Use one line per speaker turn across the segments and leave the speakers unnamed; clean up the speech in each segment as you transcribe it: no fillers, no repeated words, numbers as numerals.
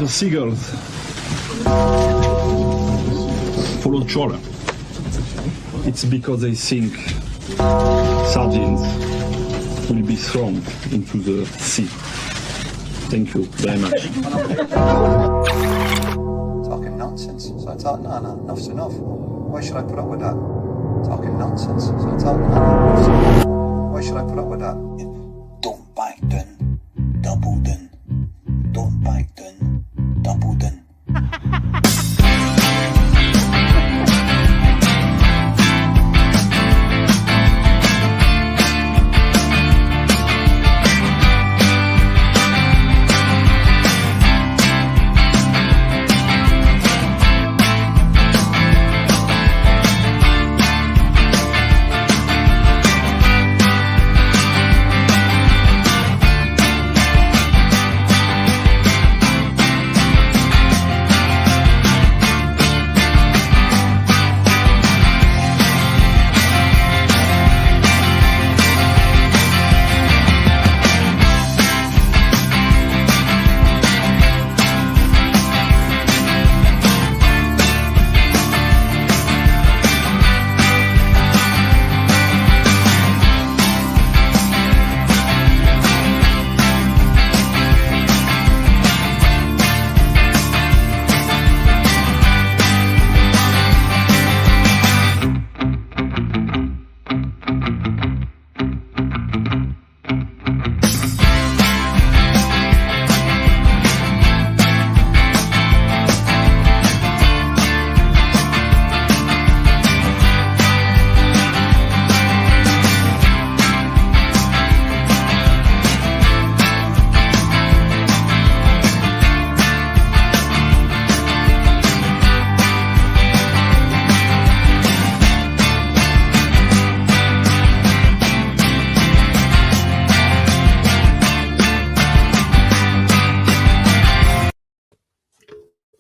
the seagulls follow trawler. It's because they think sardines will be thrown into the sea. Thank you very much.
Talking nonsense. So I thought, no, enough's enough. Why should I put up with that? Talking nonsense. So I thought, no, enough's enough. Why should I put up with that? Don't back down, double down. Don't back down, double down.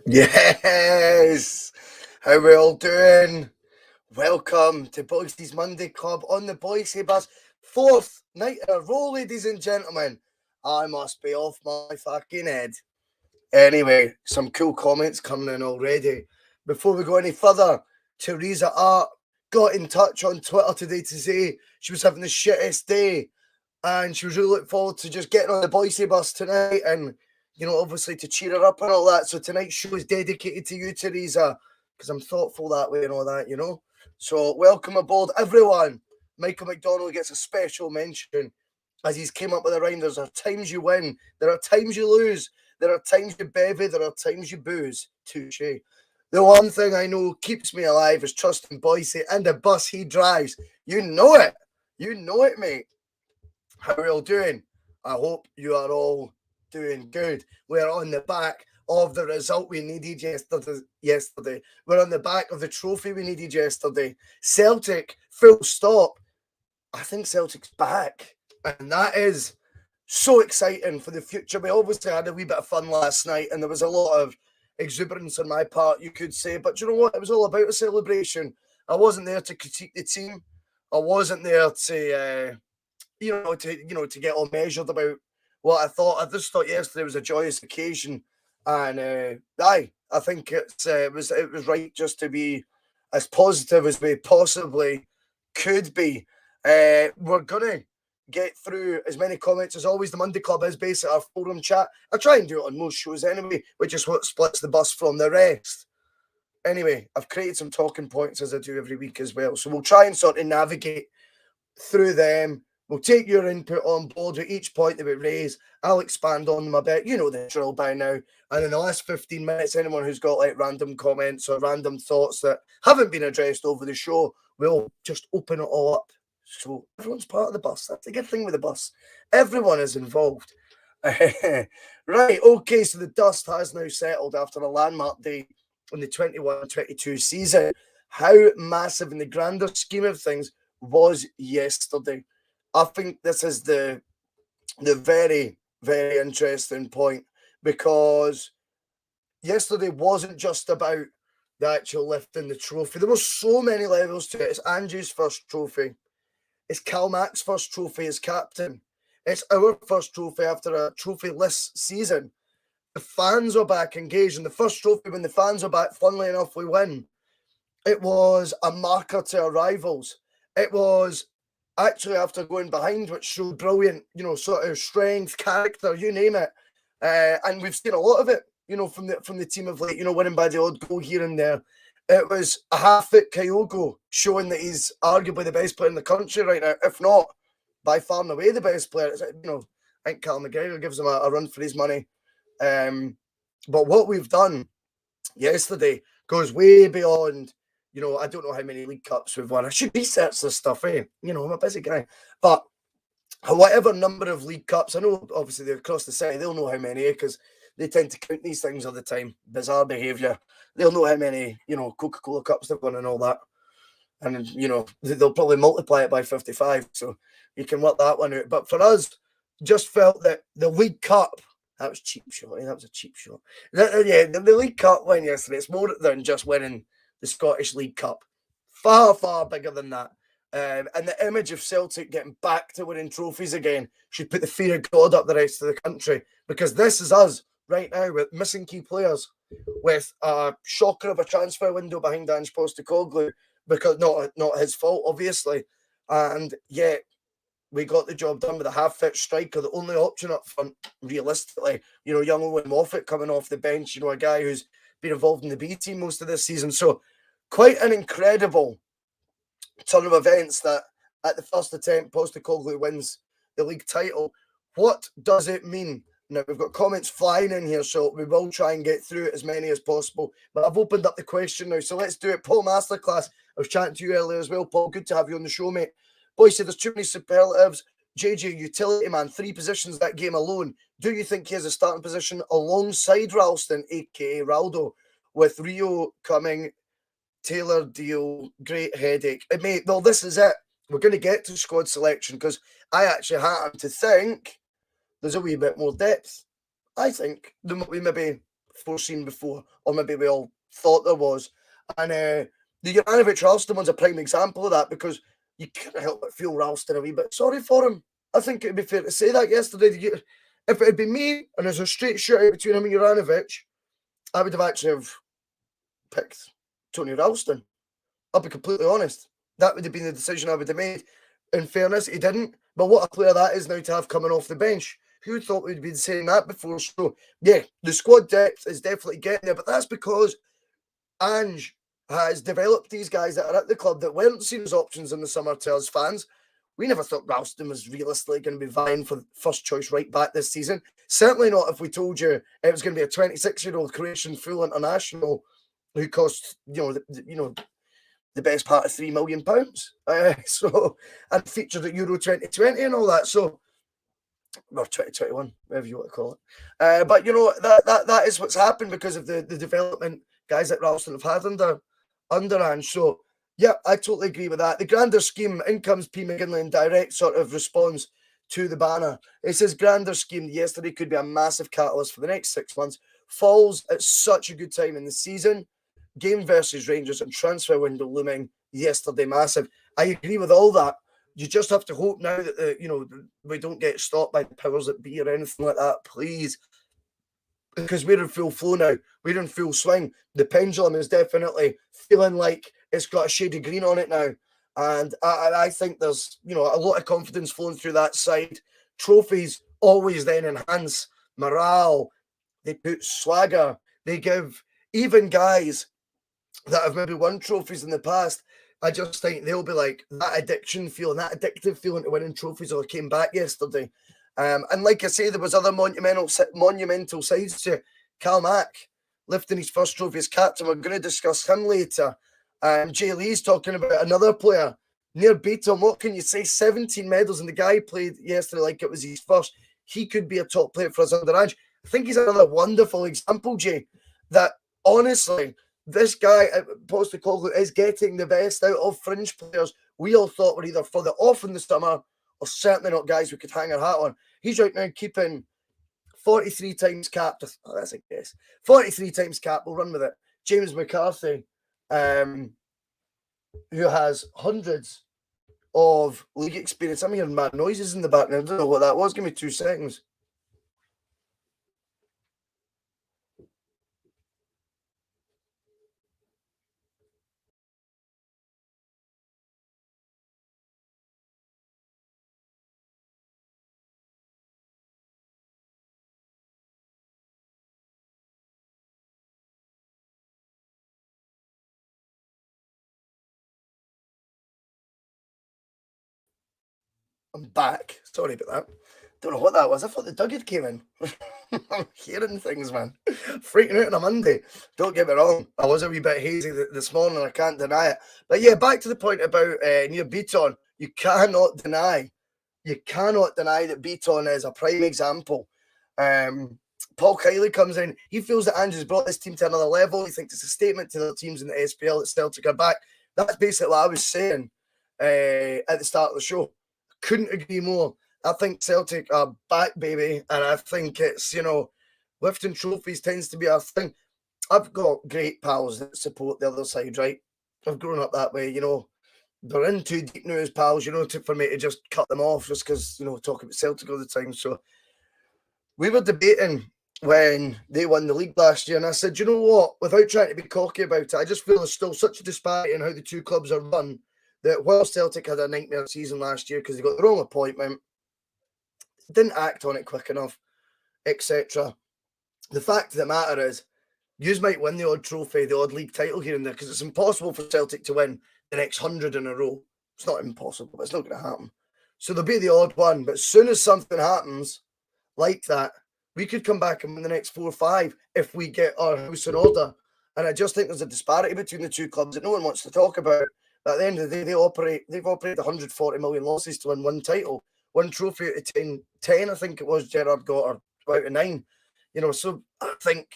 Yes! How we all doing? Welcome to Boyce'S Monday Club on the Bhoycie bus. Fourth night in a row, ladies and gentlemen. I must be off my fucking head. Anyway, some cool comments coming in already. Before we go any further, Teresa Art got in touch on Twitter today to say she was having the shittest day and she was really looking forward to just getting on the Bhoycie bus tonight and, you know, obviously to cheer her up and all that. So tonight's show is dedicated to you, Teresa, because I'm thoughtful that way and all that, you know. So welcome aboard, everyone. Michael McDonald gets a special mention as he's came up with a rhyme. There are times you win, there are times you lose, there are times you bevy, there are times you booze. Touche. The one thing I know keeps me alive is trusting Bhoycie and the bus he drives. You know it. You know it, mate. How are you all doing? I hope you are all doing good. We're on the back of the result we needed yesterday. We're on the back of the trophy we needed yesterday. Celtic, full stop. I think Celtic's back. And that is so exciting for the future. We obviously had a wee bit of fun last night and there was a lot of exuberance on my part, you could say. But you know what? It was all about a celebration. I wasn't there to critique the team. I wasn't there to, to get all measured about what I thought. I just thought yesterday was a joyous occasion. And I think it was right just to be as positive as we possibly could be. We're gonna get through as many comments as always. The Monday Club is basically our forum chat. I try and do it on most shows anyway, which is what splits the bus from the rest. Anyway, I've created some talking points as I do every week as well. So we'll try and sort of navigate through them. We'll take your input on board with each point that we raise. I'll expand on them a bit. You know the drill by now. And in the last 15 minutes, anyone who's got like random comments or random thoughts that haven't been addressed over the show, we'll just open it all up. So everyone's part of the bus. That's the good thing with the bus. Everyone is involved. Right, okay, so the dust has now settled after a landmark day in the 21-22 season. How massive in the grander scheme of things was yesterday? I think this is the very, very interesting point, because yesterday wasn't just about the actual lifting the trophy. There were so many levels to it. It's Andrew's first trophy. It's Cal Mac's first trophy as captain. It's our first trophy after a trophy-less season. the fans are back engaged. And the first trophy, when the fans are back, funnily enough, we win. It was a marker to our rivals. It was actually after going behind, which showed brilliant, sort of strength, character, you name it. And we've seen a lot of it, from the team of late, winning by the odd goal here and there. It was a half-fit Kyogo showing that he's arguably the best player in the country right now, if not by far and away the best player. It's, I think Calum McGregor gives him a run for his money. But what we've done yesterday goes way beyond, I don't know how many League Cups we've won. I should research this stuff, eh? I'm a busy guy. But whatever number of League Cups, I know obviously they're across the city, they'll know how many, because they tend to count these things all the time. Bizarre behaviour. They'll know how many, Coca-Cola Cups they've won and all that. And, they'll probably multiply it by 55. So you can work that one out. But for us, just felt that the League Cup, that was cheap shot. That was a cheap shot. The League Cup win yesterday, it's more than just winning the Scottish League Cup. Far, far bigger than that. And the image of Celtic getting back to winning trophies again should put the fear of God up the rest of the country. Because this is us right now with missing key players, with a shocker of a transfer window behind Ange Postecoglou, because not his fault, obviously. And yet, we got the job done with a half-fit striker, the only option up front, realistically. Young Owen Moffat coming off the bench, a guy who's been involved in the B team most of this season. So, quite an incredible turn of events that at the first attempt, Postecoglou wins the league title. What does it mean? Now, we've got comments flying in here, so we will try and get through as many as possible. But I've opened up the question now, so let's do it. Paul Masterclass, I was chatting to you earlier as well. Paul, good to have you on the show, mate. Boyce said there's too many superlatives. JJ, utility man, 3 positions that game alone. Do you think he has a starting position alongside Ralston, a.k.a. Raldo, with Rio coming, Taylor deal, great headache? Mate, well, this is it. We're going to get to squad selection because I actually happen to think there's a wee bit more depth, I think, than what we maybe foreseen before, or maybe we all thought there was. And the Juranovic-Ralston one's a prime example of that, because you can't help but feel Ralston a wee bit sorry for him. I think it'd be fair to say that yesterday. If it had been me and there's a straight shootout between him and Juranovic, I would have actually picked Tony Ralston. I'll be completely honest. That would have been the decision I would have made. In fairness, he didn't. But what a player that is now to have coming off the bench. Who thought we'd been saying that before? So, yeah, the squad depth is definitely getting there. But that's because Ange has developed these guys that are at the club that weren't seen as options in the summer to us fans. We never thought Ralston was realistically going to be vying for first choice right back this season. Certainly not if we told you it was going to be a 26-year-old Croatian full international who cost, the best part of £3 million. And featured at Euro 2020 and all that. So, or 2021, whatever you want to call it. But that is what's happened because of the development guys that Ralston have had under Ange. So, yeah, I totally agree with that. The grander scheme, in comes P. McGinley in direct sort of response to the banner. It says, grander scheme yesterday could be a massive catalyst for the next 6 months. Falls at such a good time in the season. Game versus Rangers and transfer window looming yesterday, massive. I agree with all that. You just have to hope now that, we don't get stopped by the powers that be or anything like that, please. Because we're in full flow now. We're in full swing. The pendulum is definitely feeling like it's got a shade of green on it now. And I think there's, a lot of confidence flowing through that side. Trophies always then enhance morale. They put swagger. They give even guys that have maybe won trophies in the past, I just think they'll be like, that addiction feeling, that addictive feeling to winning trophies all came back yesterday. And like I say, there was other monumental sides to Cal Mack lifting his first trophy as captain. We're going to discuss him later. Jay Lee's talking about another player near Beaton. What can you say? 17 medals, and the guy played yesterday like it was his first. He could be a top player for us under Ange. I think he's another wonderful example, Jay, that honestly, this guy at Postecoglou is getting the best out of fringe players we all thought were either further off in the summer or certainly not guys we could hang our hat on. He's right now keeping 43 times capped. Oh, that's a guess. 43 times capped. We'll run with it. James McCarthy, who has hundreds of league experience. I'm hearing mad noises in the background. I don't know what that was. Give me 2 seconds. I'm back. Sorry about that. Don't know what that was. I thought the Dugged came in. I'm hearing things, man. Freaking out on a Monday. Don't get me wrong. I was a wee bit hazy this morning. I can't deny it. But yeah, back to the point about Near Beaton. You cannot deny that Beaton is a prime example. Paul Kiley comes in. He feels that Andrew's brought this team to another level. He thinks it's a statement to the teams in the SPL that Celtic are back. That's basically what I was saying at the start of the show. Couldn't agree more. I think Celtic are back, baby. And I think it's, lifting trophies tends to be our thing. I've got great pals that support the other side, right? I've grown up that way, They're in too deep now as pals, for me to just cut them off just because, talking about Celtic all the time. So we were debating when they won the league last year, and I said, you know what? Without trying to be cocky about it, I just feel there's still such a disparity in how the two clubs are run that while Celtic had a nightmare season last year because they got the wrong appointment, didn't act on it quick enough, etc. The fact of the matter is, you might win the odd trophy, the odd league title here and there, because it's impossible for Celtic to win the next 100 in a row. It's not impossible, but it's not going to happen. So there'll be the odd one, but as soon as something happens like that, we could come back and win the next 4 or 5 if we get our house in order. And I just think there's a disparity between the two clubs that no one wants to talk about. But at the end of the day, they've operated 140 million losses to win one title, one trophy out of 10, I think it was Gerrard got, or out of 9. So I think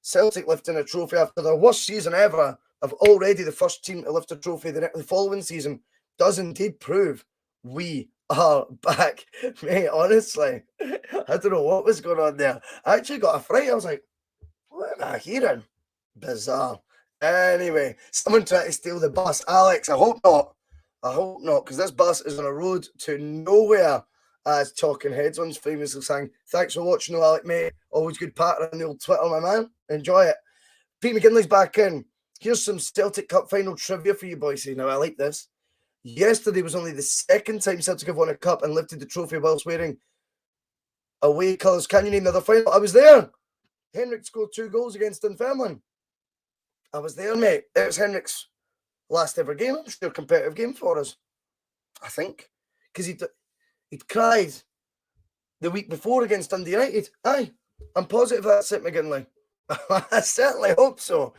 Celtic lifting a trophy after their worst season ever of already the first team to lift a trophy the following season does indeed prove we are back. Mate, honestly, I don't know what was going on there. I actually got a fright. I was like, what am I hearing? Bizarre. Anyway, someone tried to steal the bus. Alex, I hope not. Because this bus is on a road to nowhere, as Talking Heads once famously sang. Thanks for watching, Alec, mate. Always good pattern on the old Twitter, my man. Enjoy it. Pete McGinley's back in. Here's some Celtic Cup final trivia for you, Bhoycie. Now, I like this. Yesterday was only the second time Celtic have won a cup and lifted the trophy whilst wearing away colours. Can you name the other final? I was there. Henrik scored 2 goals against Dunfermline. I was there, mate. It was Henrik's last ever game. I'm sure competitive game for us. I think. Because he'd cried the week before against Dundee United. Aye. I'm positive that's it, McGinley. I certainly hope so.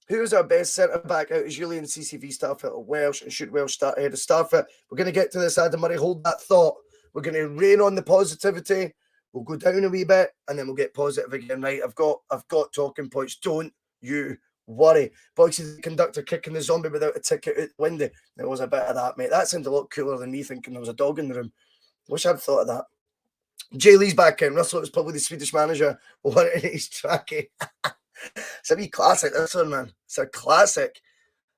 Who's our best centre-back out of Julian, CCV, Starfelt, or Welsh? And should Welsh start ahead of Starfelt? We're going to get to this, Adam Murray. Hold that thought. We're going to rain on the positivity. We'll go down a wee bit, and then we'll get positive again. Right, I've got talking points. Don't you worry. Boyce'S, the conductor kicking the zombie without a ticket out the window. There was a bit of that, mate. That sounded a lot cooler than me thinking there was a dog in the room. Wish I'd thought of that. Jay Lee's back in. Russell was probably the Swedish manager. What is tracky? It's a wee classic, this one, man. It's a classic.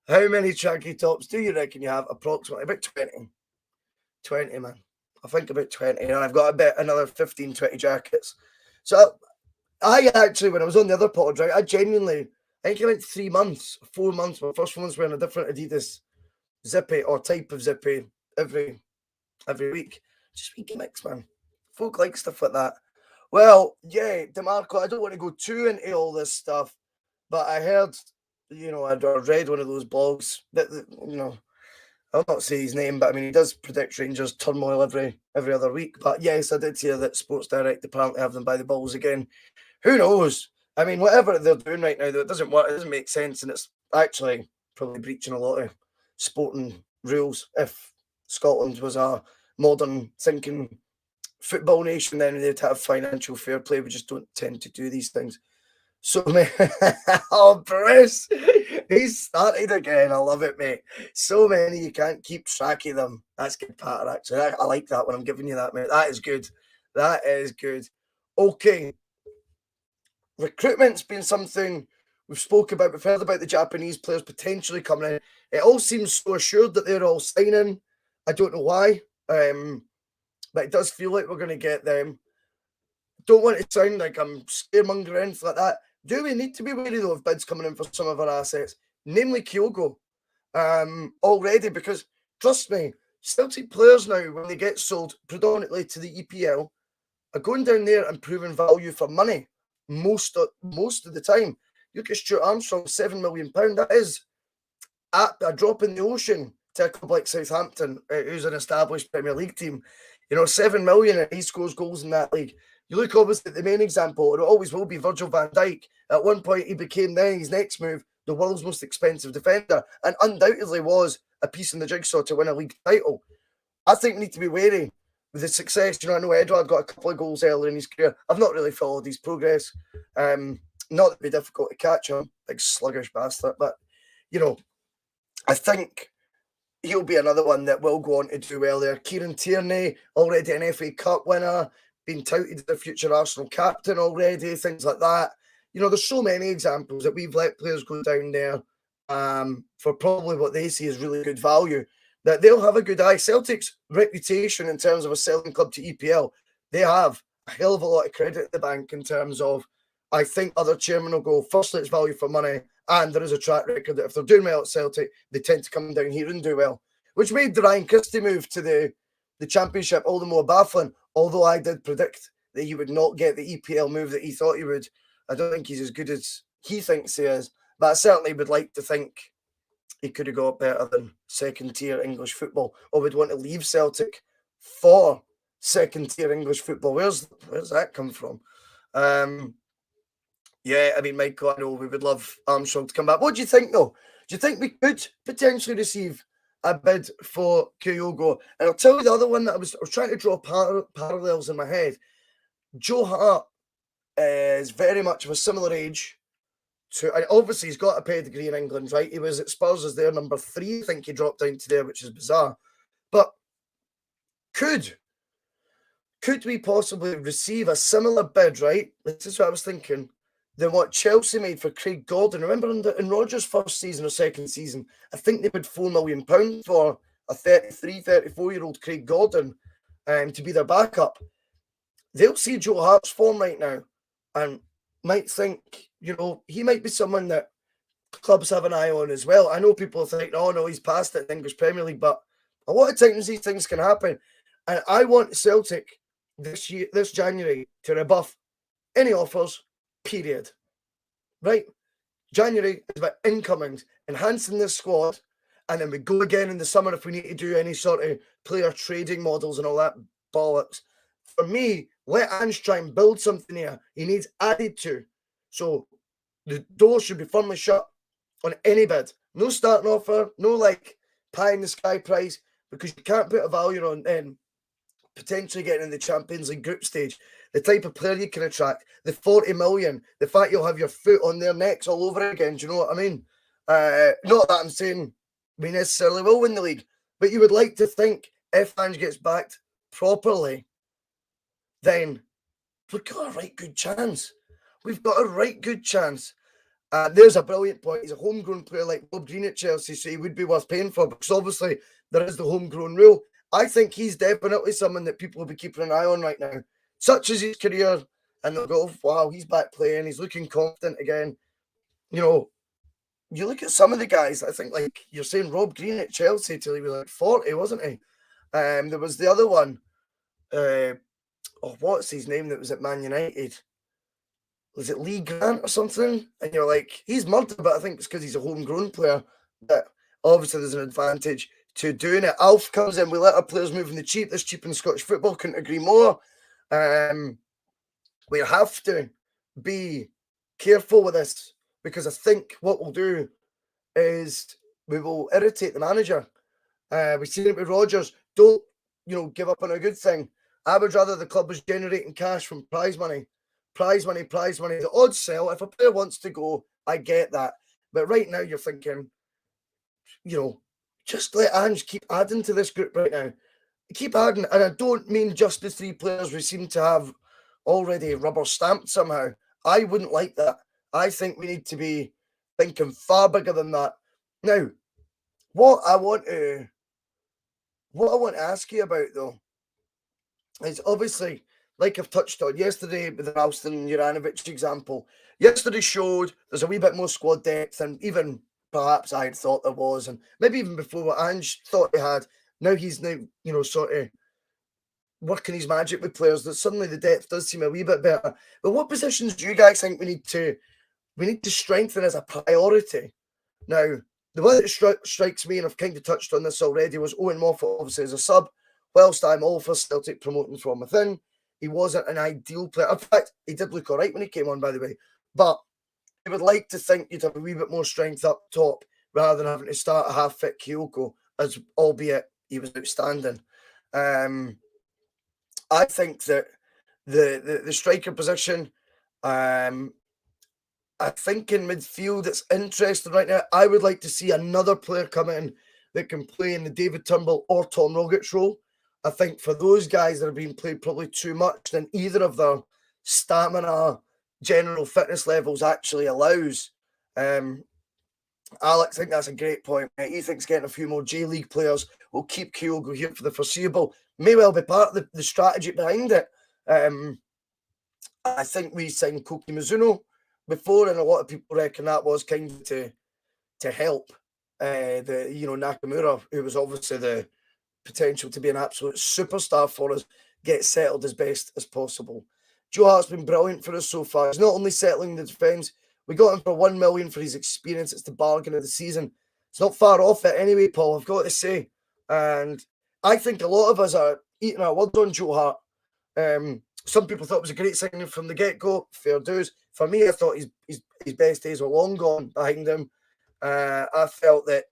How many tracky tops do you reckon you have? Approximately about 20. 20, man. I think about 20. And I've got another 15, 20 jackets. So I actually, when I was on the other pod, right, I think I went 3 months, 4 months. My first one was wearing a different Adidas zippy or type of zippy every week. Just a wee gimmicks, man. Folk like stuff like that. Well, yeah, DeMarco, I don't want to go too into all this stuff, but I heard, I read one of those blogs that I'll not say his name, but I mean, he does predict Rangers turmoil every other week. But yes, I did hear that Sports Direct apparently have them by the balls again. Who knows? I mean, whatever they're doing right now, though, it doesn't work. It doesn't make sense, and it's actually probably breaching a lot of sporting rules. If Scotland was a modern thinking football nation, then they'd have financial fair play. We just don't tend to do these things. So, oh, Bruce, he's started again. I love it, mate. So many, you can't keep track of them. That's good pattern, actually. I like that when I'm giving you that, mate. That is good. That is good. Okay. Recruitment's been something we've spoke about. We've heard about the Japanese players potentially coming in. It all seems so assured that they're all signing. I don't know why. But it does feel like we're going to get them. Don't want to sound like I'm scaremongering like that. Do we need to be wary, though, of bids coming in for some of our assets, namely Kyogo, already? Because, trust me, Celtic players now, when they get sold predominantly to the EPL, are going down there and proving value for money most of the time. Look at Stuart Armstrong, £7 million. That is a drop in the ocean to a club like Southampton, who's an established Premier League team. 7 million and he scores goals in that league. You look obviously at the main example, and it always will be Virgil van Dijk. At one point, he became then his next move the world's most expensive defender, and undoubtedly was a piece in the jigsaw to win a league title. I think we need to be wary with the success. I know Edouard got a couple of goals earlier in his career. I've not really followed his progress. Not that it'd be difficult to catch him, big sluggish bastard, but I think he'll be another one that will go on to do well there. Kieran Tierney, already an FA Cup winner, being touted as the future Arsenal captain already, things like that. There's so many examples that we've let players go down there for probably what they see as really good value, that they'll have a good eye. Celtic's reputation in terms of a selling club to EPL, they have a hell of a lot of credit at the bank in terms of, I think other chairmen will go, firstly, it's value for money, and there is a track record that if they're doing well at Celtic, they tend to come down here and do well, which made the Ryan Christie move to the Championship all the more baffling, although I did predict that he would not get the EPL move that he thought he would. I don't think he's as good as he thinks he is, but I certainly would like to think he could have got better than second-tier English football, or would want to leave Celtic for second-tier English football. Where's that come from? Yeah, I mean, Michael, I know we would love Armstrong to come back. What do you think, though? Do you think we could potentially receive a bid for Kyogo? And I'll tell you the other one that I was trying to draw parallels in my head. Joe Hart is very much of a similar age to, and obviously he's got a pedigree in England, right? He was at Spurs as their number 3. I think he dropped down to there, which is bizarre. But could we possibly receive a similar bid, right? This is what I was thinking, than what Chelsea made for Craig Gordon. Remember in Rodgers' first season or second season, I think they paid £4 million for a 33, 34-year-old Craig Gordon to be their backup. They'll see Joe Hart's form right now and might think, he might be someone that clubs have an eye on as well. I know people think, oh no, he's past it in the English Premier League, but a lot of times these things can happen. And I want Celtic this January to rebuff any offers, period. Right? January is about incomings, enhancing this squad, and then we go again in the summer if we need to do any sort of player trading models and all that bollocks. For me, let Ange try and build something here. He needs added to. So the door should be firmly shut on any bid. No starting offer, no pie in the sky price, because you can't put a value on potentially getting in the Champions League group stage. The type of player you can attract, the 40 million, the fact you'll have your foot on their necks all over again. Do you know what I mean? Not that I'm saying we necessarily will win the league, but you would like to think if Ange gets backed properly, then we've got a right good chance. We've got a right good chance. There's a brilliant point. He's a homegrown player like Rob Green at Chelsea, so he would be worth paying for, because obviously there is the homegrown rule. I think he's definitely someone that people will be keeping an eye on right now, such as his career, and they'll go, wow, he's back playing, he's looking confident again. You look at some of the guys, I think, like you're saying, Rob Green at Chelsea till he was 40, wasn't he? There was the other one, what's his name that was at Man United? Was it Lee Grant or something? And you're like, he's murdered, but I think it's because he's a homegrown player. That obviously there's an advantage to doing it. Alf comes in, we let our players move in the cheap. This cheap in Scottish football, couldn't agree more. We have to be careful with this, because I think what we'll do is we will irritate the manager. We've seen it with Rodgers. Don't, give up on a good thing. I would rather the club was generating cash from prize money. Prize money. The odds sell. If a player wants to go, I get that. But right now you're thinking, just let Ange keep adding to this group right now. Keep adding. And I don't mean just the 3 players we seem to have already rubber stamped somehow. I wouldn't like that. I think we need to be thinking far bigger than that. Now, what I want to ask you about, though, is obviously, like I've touched on yesterday with the Ralston and Juranovic example, yesterday showed there's a wee bit more squad depth than even perhaps I had thought there was, and maybe even before what Ange thought he had. Now he's sort of working his magic with players, that suddenly the depth does seem a wee bit better. But what positions do you guys think we need to strengthen as a priority? Now, the one that strikes me, and I've kind of touched on this already, was Owen Moffat, obviously, as a sub. Whilst I'm all for Celtic promoting from within, he wasn't an ideal player. In fact, he did look all right when he came on, by the way. But I would like to think you'd have a wee bit more strength up top rather than having to start a half-fit Kyogo, as albeit he was outstanding. I think that the striker position, I think in midfield it's interesting right now. I would like to see another player come in that can play in the David Turnbull or Tom Rogic role. I think for those guys that are being played probably too much than either of their stamina, general fitness levels actually allows. Alex, I think that's a great point. He thinks getting a few more J-League players will keep Kyogo here for the foreseeable. May well be part of the strategy behind it. I think we signed Koki Mizuno before, and a lot of people reckon that was kind of to help Nakamura, who was obviously the potential to be an absolute superstar for us, get settled as best as possible. Joe Hart's been brilliant for us so far. He's not only settling the defence, we got him for $1 million for his experience. It's the bargain of the season. It's not far off it anyway, Paul, I've got to say. And I think a lot of us are eating our words on Joe Hart. Some people thought it was a great signing from the get-go. Fair dues. For me, I thought his best days were long gone behind him. I felt that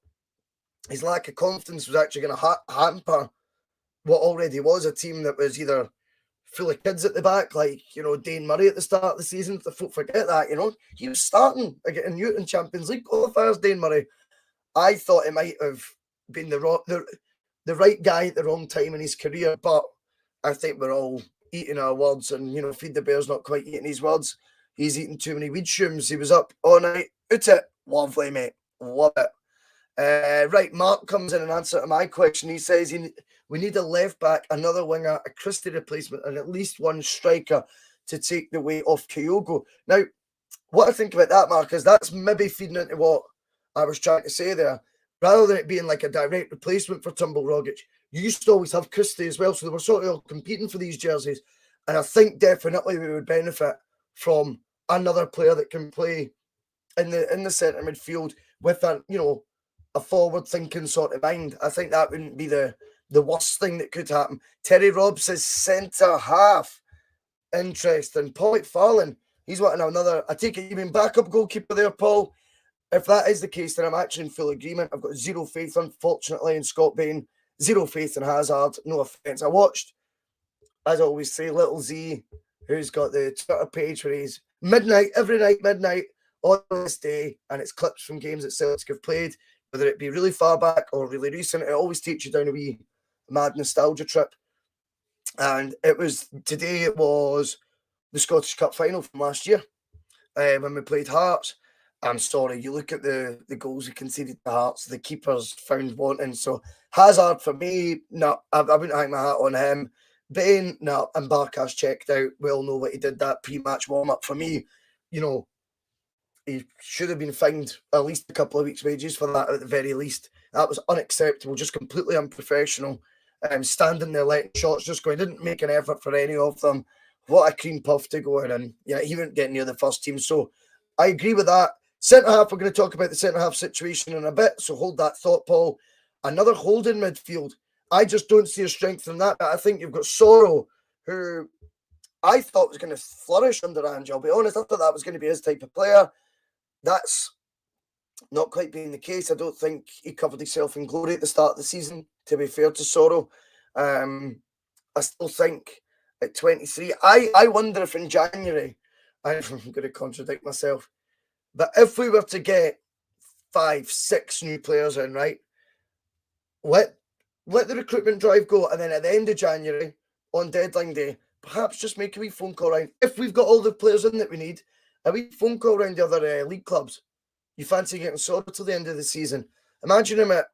his lack of confidence was actually going to hamper what already was a team that was either full of kids at the back, like, Dane Murray at the start of the season. The folk forget that, He was starting in Newton Champions League qualifiers, Dane Murray. I thought it might have been the right guy at the wrong time in his career, but I think we're all eating our words, and, Feed the Bear's not quite eating his words. He's eating too many weed shrooms. He was up all night. Out it. Lovely, mate. Love it. Right, Mark comes in and answer to my question. He says we need a left back, another winger, a Christie replacement, and at least one striker to take the weight off Kyogo. Now, what I think about that, Mark, is that's maybe feeding into what I was trying to say there. Rather than it being like a direct replacement for Turnbull Rogic, you used to always have Christie as well, so they were sort of all competing for these jerseys. And I think definitely we would benefit from another player that can play in the centre midfield with a forward-thinking sort of mind. I think that wouldn't be the worst thing that could happen. Terry Robb says centre-half. Interesting. Paul McFarlane, he's wanting another... I take it you mean backup goalkeeper there, Paul? If that is the case, then I'm actually in full agreement. I've got zero faith, unfortunately, in Scott Bain. Zero faith in Hazard. No offence. I watched, as I always say, Little Z, who's got the Twitter page where he's every night, midnight, on this day, and it's clips from games that Celtic have played, whether it be really far back or really recent. It always takes you down a wee mad nostalgia trip. And today it was the Scottish Cup final from last year when we played Hearts. I'm sorry, you look at the goals we conceded to Hearts, the keepers found wanting. So Hazard, for me, no, I wouldn't hang my hat on him. Bain, no, and Barkas checked out. We all know what he did that pre-match warm-up. For me, he should have been fined at least a couple of weeks' wages for that at the very least. That was unacceptable, just completely unprofessional. Standing there letting shots just go. He didn't make an effort for any of them. What a cream puff to go in, and he wouldn't get near the first team. So I agree with that. Centre-half, we're going to talk about the centre-half situation in a bit, so hold that thought, Paul. Another holding midfield. I just don't see a strength in that. I think you've got Sorrow, who I thought was going to flourish under Ange. I'll be honest, I thought that was going to be his type of player. That's not quite being the case. I don't think he covered himself in glory at the start of the season, to be fair to Sorrow. I still think at 23, I wonder if in January, I'm going to contradict myself, but if we were to get 5, 6 new players in, right, let the recruitment drive go, and then at the end of January, on deadline day, perhaps just make a wee phone call round. If we've got all the players in that we need, a wee phone call round the other league clubs. You fancy getting Sorrow till the end of the season. Imagine him at,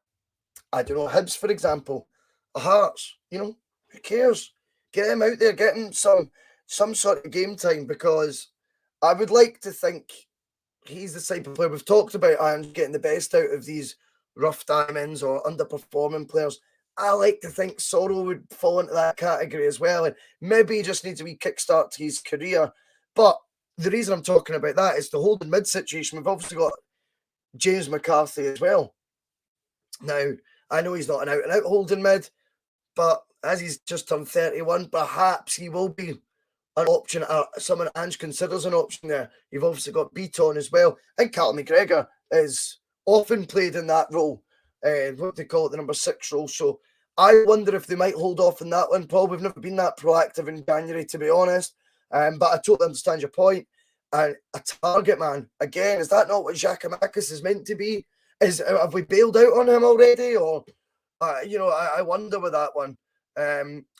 I don't know, Hibs, for example, or Hearts. Who cares? Get him out there, get him some sort of game time, because I would like to think he's the type of player we've talked about, and getting the best out of these rough diamonds or underperforming players. I like to think Sorrow would fall into that category as well, and maybe he just needs a wee kickstart to his career. But the reason I'm talking about that is the holding mid situation. We've obviously got James McCarthy as well. Now, I know he's not an out-and-out holding mid, but as he's just turned 31, perhaps he will be an option, someone Ange considers an option there. You've obviously got Beaton as well, and Calum McGregor is often played in that role, what they call it, the number 6 role. So I wonder if they might hold off on that one. Paul, we've never been that proactive in January, to be honest, but I totally understand your point. And a target man, again, is that not what Giakoumakis is meant to be? Have we bailed out on him already? Or, I wonder with that one.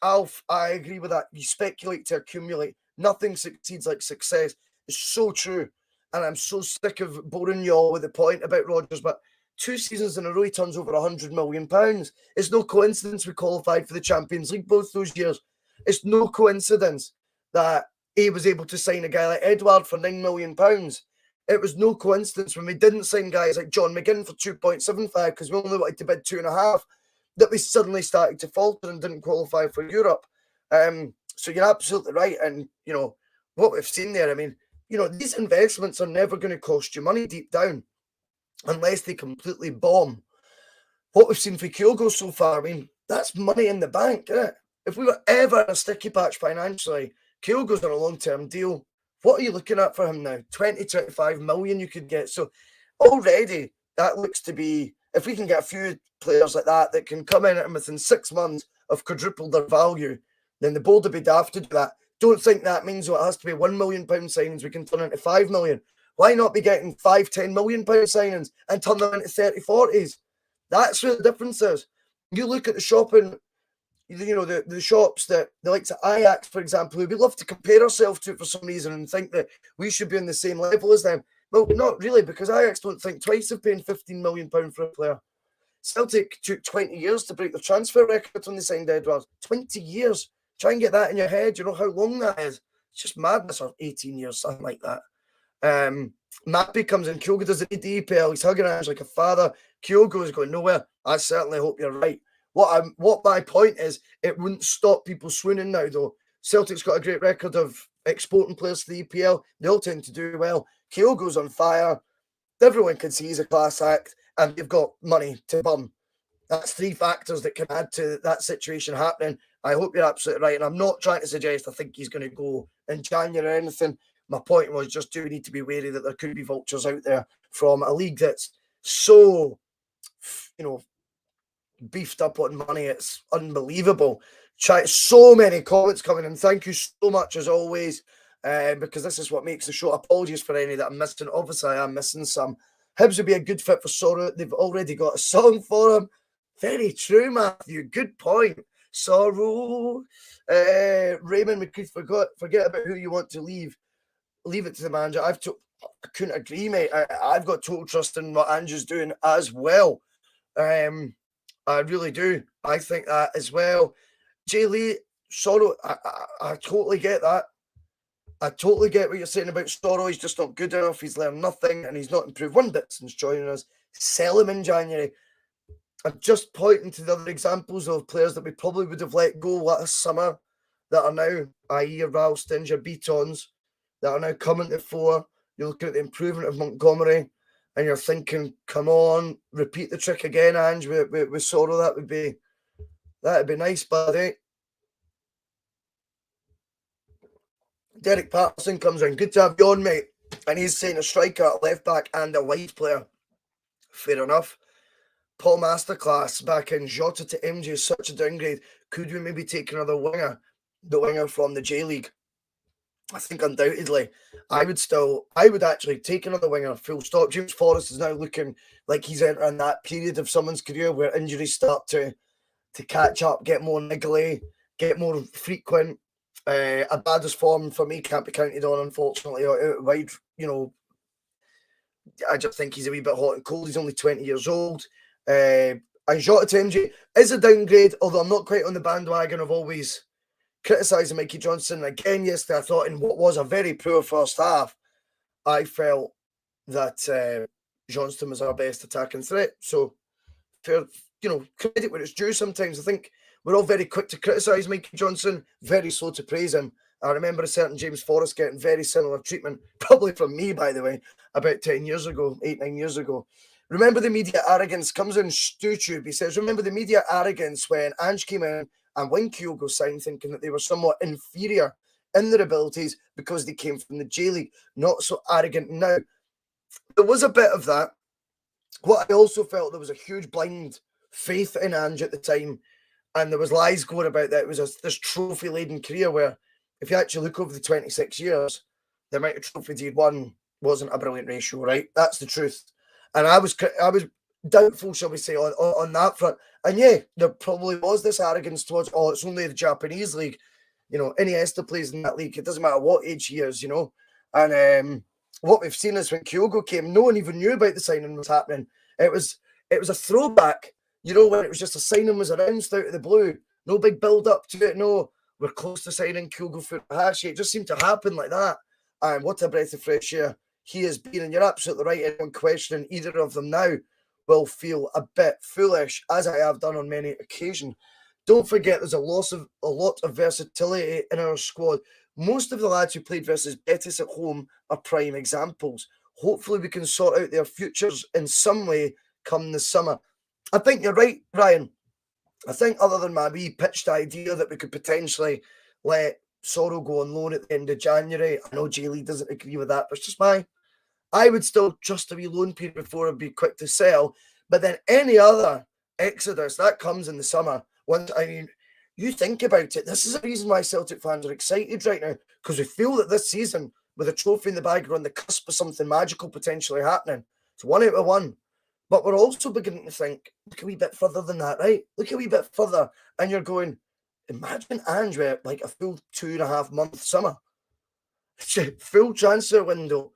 Alf, I agree with that. You speculate to accumulate. Nothing succeeds like success. It's so true. And I'm so sick of boring you all with the point about Rodgers, but 2 seasons in a row he turns over £100 million. It's no coincidence we qualified for the Champions League both those years. It's no coincidence that he was able to sign a guy like Edouard for £9 million. It was no coincidence when we didn't sign guys like John McGinn for 2.75 because we only wanted to bid 2.5, that we suddenly started to falter and didn't qualify for Europe. So you're absolutely right. And, what we've seen there, I mean, these investments are never going to cost you money deep down unless they completely bomb. What we've seen for Kyogo so far, I mean, that's money in the bank, isn't it? If we were ever in a sticky patch financially, Kyogo's on a long-term deal. What are you looking at for him now? 20, 25 million you could get. So already that looks to be, if we can get a few players like that can come in and within 6 months of quadrupled their value, then the board would be daft to do that. Don't think that means it has to be £1 million signings we can turn into 5 million. Why not be getting 5, 10 million pound signings and turn them into 30, 40s? That's where the difference is. You look at the shopping, the shops that the likes of Ajax, for example, who we love to compare ourselves to for some reason and think that we should be on the same level as them. Well, not really, because Ajax don't think twice of paying £15 million for a player. Celtic took 20 years to break the transfer record when they signed Edouard. 20 years. Try and get that in your head. You know how long that is. It's just madness. Or 18 years, something like that. Mappy comes in. Kyogo doesn't need the EPL. He's hugging Ange like a father. Kyogo is going nowhere. I certainly hope you're right. What my point is, it wouldn't stop people swooning now, though. Celtic's got a great record of exporting players to the EPL. They all tend to do well. Kyogo's on fire. Everyone can see he's a class act, and they've got money to bum. That's 3 factors that can add to that situation happening. I hope you're absolutely right. And I'm not trying to suggest I think he's going to go in January or anything. My point was just, do we need to be wary that there could be vultures out there from a league that's so, beefed up on money. It's unbelievable. So many comments coming in. Thank you so much as always, because this is what makes the show. Apologies for any that I'm missing. Obviously, I am missing some. Hibs would be a good fit for Sorrow. They've already got a song for him. Very true, Matthew. Good point. Sorrow. Raymond McCreath, forget about who you want to leave. Leave it to the manager. I couldn't agree, mate. I've got total trust in what Andrew's doing as well. I really do. I think that as well. Jay Lee, Sorrow, I totally get that. I totally get what you're saying about Sorrow. He's just not good enough. He's learned nothing and he's not improved one bit since joining us. Sell him in January. I'm just pointing to the other examples of players that we probably would have let go last summer that are now, i.e. your Ralstons, your Beatons, that are now coming to fore. You're looking at the improvement of Montgomery and you're thinking, come on, repeat the trick again, Ange, with Sorrow. That'd be nice, buddy. Derek Patterson comes in. Good to have you on, mate. And he's saying a striker, a left back, and a wide player. Fair enough. Paul Masterclass back in. Jota to MJ is such a downgrade. Could we maybe take another winger? The winger from the J League. I think undoubtedly. I would actually take another winger, full stop. James Forrest is now looking like he's entering that period of someone's career where injuries start to catch up, get more niggly, get more frequent. Abada's form for me can't be counted on, unfortunately. Wide, I just think he's a wee bit hot and cold. He's only 20 years old. And Jota to MJ is a downgrade, although I'm not quite on the bandwagon of always criticising Mikey Johnson. Again, yesterday, I thought in what was a very poor first half, I felt that Johnston was our best attacking threat. So, fair, credit where it's due sometimes. I think we're all very quick to criticise Mikey Johnson, very slow to praise him. I remember a certain James Forrest getting very similar treatment, probably from me, by the way, about 10 years ago, 8, 9 years ago. Remember the media arrogance, comes in StewTube. He says, remember the media arrogance when Ange came in and when Kyogo signed, thinking that they were somewhat inferior in their abilities because they came from the J-League. Not so arrogant now. There was a bit of that. What I also felt, there was a huge blind faith in Ange at the time, and there was lies going about that it was this trophy-laden career where if you actually look over the 26 years, the amount of trophies he'd won wasn't a brilliant ratio, right? That's the truth. And I was doubtful, shall we say, on that front. And yeah, there probably was this arrogance towards, oh, it's only the Japanese league. You know, Iniesta plays in that league. It doesn't matter what age he is, you know. And what we've seen is when Kyogo came, no one even knew about the signing was happening. It was a throwback, you know, when it was just a signing was announced out of the blue. No big build up to it. No, we're close to signing Kyogo Furuhashi. It just seemed to happen like that. And what a breath of fresh air he has been. And you're absolutely right. Anyone questioning either of them now will feel a bit foolish, as I have done on many occasions. Don't forget, there's a lot of versatility in our squad. Most of the lads who played versus Betis at home are prime examples. Hopefully, we can sort out their futures in some way come the summer. I think you're right, Ryan. I think other than my wee pitched idea that we could potentially let Sorrow go on loan at the end of January. I know J-League doesn't agree with that, but it's just I would still trust a wee loan period before I'd be quick to sell. But then any other exodus, that comes in the summer. You think about it. This is the reason why Celtic fans are excited right now, because we feel that this season, with a trophy in the bag, we're on the cusp of something magical potentially happening. It's 1 out of 1. But we're also beginning to think, look a wee bit further than that, right? Look a wee bit further. And you're going, imagine Ange with like a full 2.5 month summer. Full transfer window.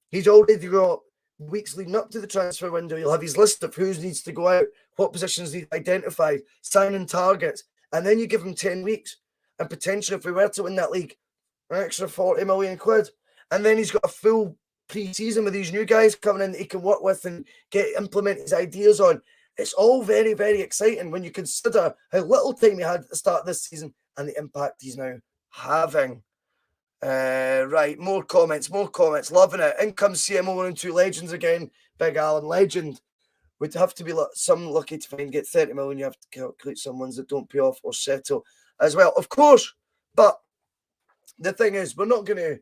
He's already got weeks leading up to the transfer window. He'll have his list of who needs to go out, what positions need identified, signing targets. And then you give him 10 weeks. And potentially, if we were to win that league, an extra 40 million quid. And then he's got a full pre-season with these new guys coming in that he can work with and implement his ideas on. It's all very, very exciting when you consider how little time he had at the start of this season and the impact he's now having. Right, more comments. Loving it. In comes CMO and 2 legends again. Big Alan, legend. Would have to be some lucky to find get 30 million. You have to calculate some ones that don't pay off or settle as well. Of course, but the thing is, we're not going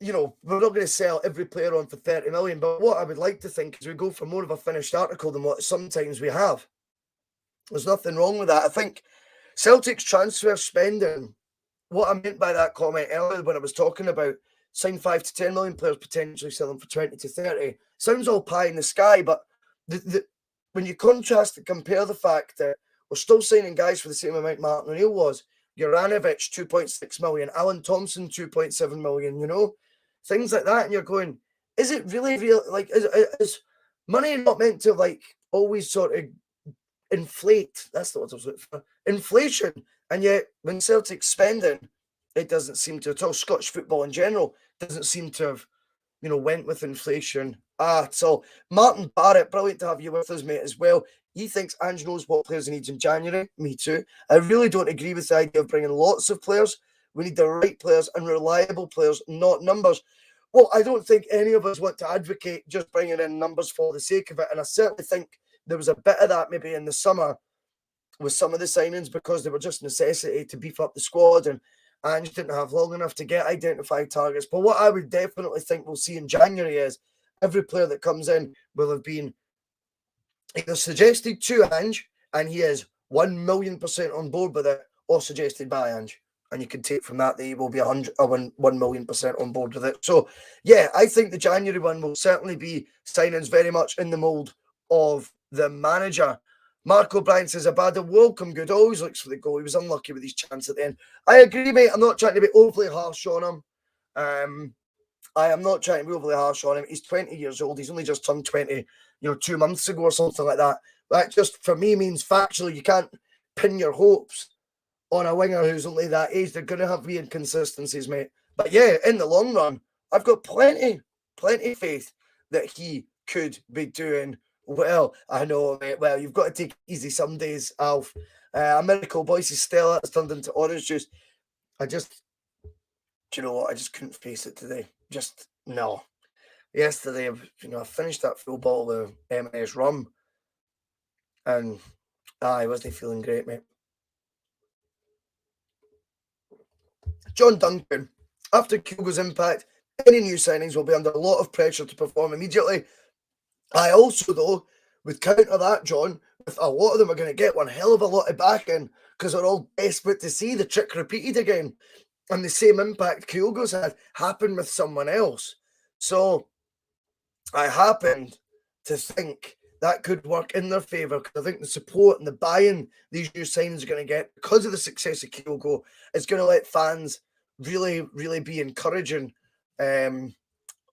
to sell every player on for 30 million. But what I would like to think is we go for more of a finished article than what sometimes we have. There's nothing wrong with that. I think Celtic's transfer spending, what I meant by that comment earlier when I was talking about sign 5 to 10 million players potentially selling for 20 to 30, sounds all pie in the sky, but when you contrast and compare the fact that we're still signing guys for the same amount Martin O'Neill was, Juranovic 2.6 million, Alan Thompson 2.7 million, you know, things like that, and you're going, is it really real? Like, is money not meant to like always sort of inflate? That's the word I was looking for. Inflation. And yet, when Celtic's spending, it doesn't seem to at all. Scottish football in general doesn't seem to have, went with inflation at all. Martin Barrett, brilliant to have you with us, mate, as well. He thinks Ange knows what players he needs in January. Me too. I really don't agree with the idea of bringing lots of players. We need the right players and reliable players, not numbers. Well, I don't think any of us want to advocate just bringing in numbers for the sake of it. And I certainly think there was a bit of that maybe in the summer with some of the signings because they were just necessity to beef up the squad, and Ange didn't have long enough to get identified targets. But what I would definitely think we'll see in January is every player that comes in will have been either suggested to Ange, and he is 1,000,000% on board with it, or suggested by Ange. And you can take from that he will be 1,000,000% on board with it. So, yeah, I think the January one will certainly be signings very much in the mould of the manager. Mark O'Brien says, Abada, welcome good. Always looks for the goal. He was unlucky with his chance at the end. I agree, mate. I'm not trying to be overly harsh on him. I am not trying to be overly harsh on him. He's 20 years old. He's only just turned 20, 2 months ago or something like that. That just, for me, means factually you can't pin your hopes on a winger who's only that age. They're going to have weird inconsistencies, mate. But yeah, in the long run, I've got plenty faith that he could be doing well. I know, mate. Well, you've got to take it easy some days, Alf. A miracle Boyce'S Stella has turned into orange juice. Do you know what? I just couldn't face it today. Just, no. yesterday, I finished that full bottle of M&S rum, and I wasn't feeling great, mate. John Duncan, after Kyogo's impact, any new signings will be under a lot of pressure to perform immediately. I also, though, would counter that, John, with a lot of them are going to get one hell of a lot of backing because they're all desperate to see the trick repeated again. And the same impact Kyogo's had happened with someone else. So I happened to think that could work in their favour because I think the support and the buy-in these new signings are going to get because of the success of Kyogo is going to let fans really, really be encouraging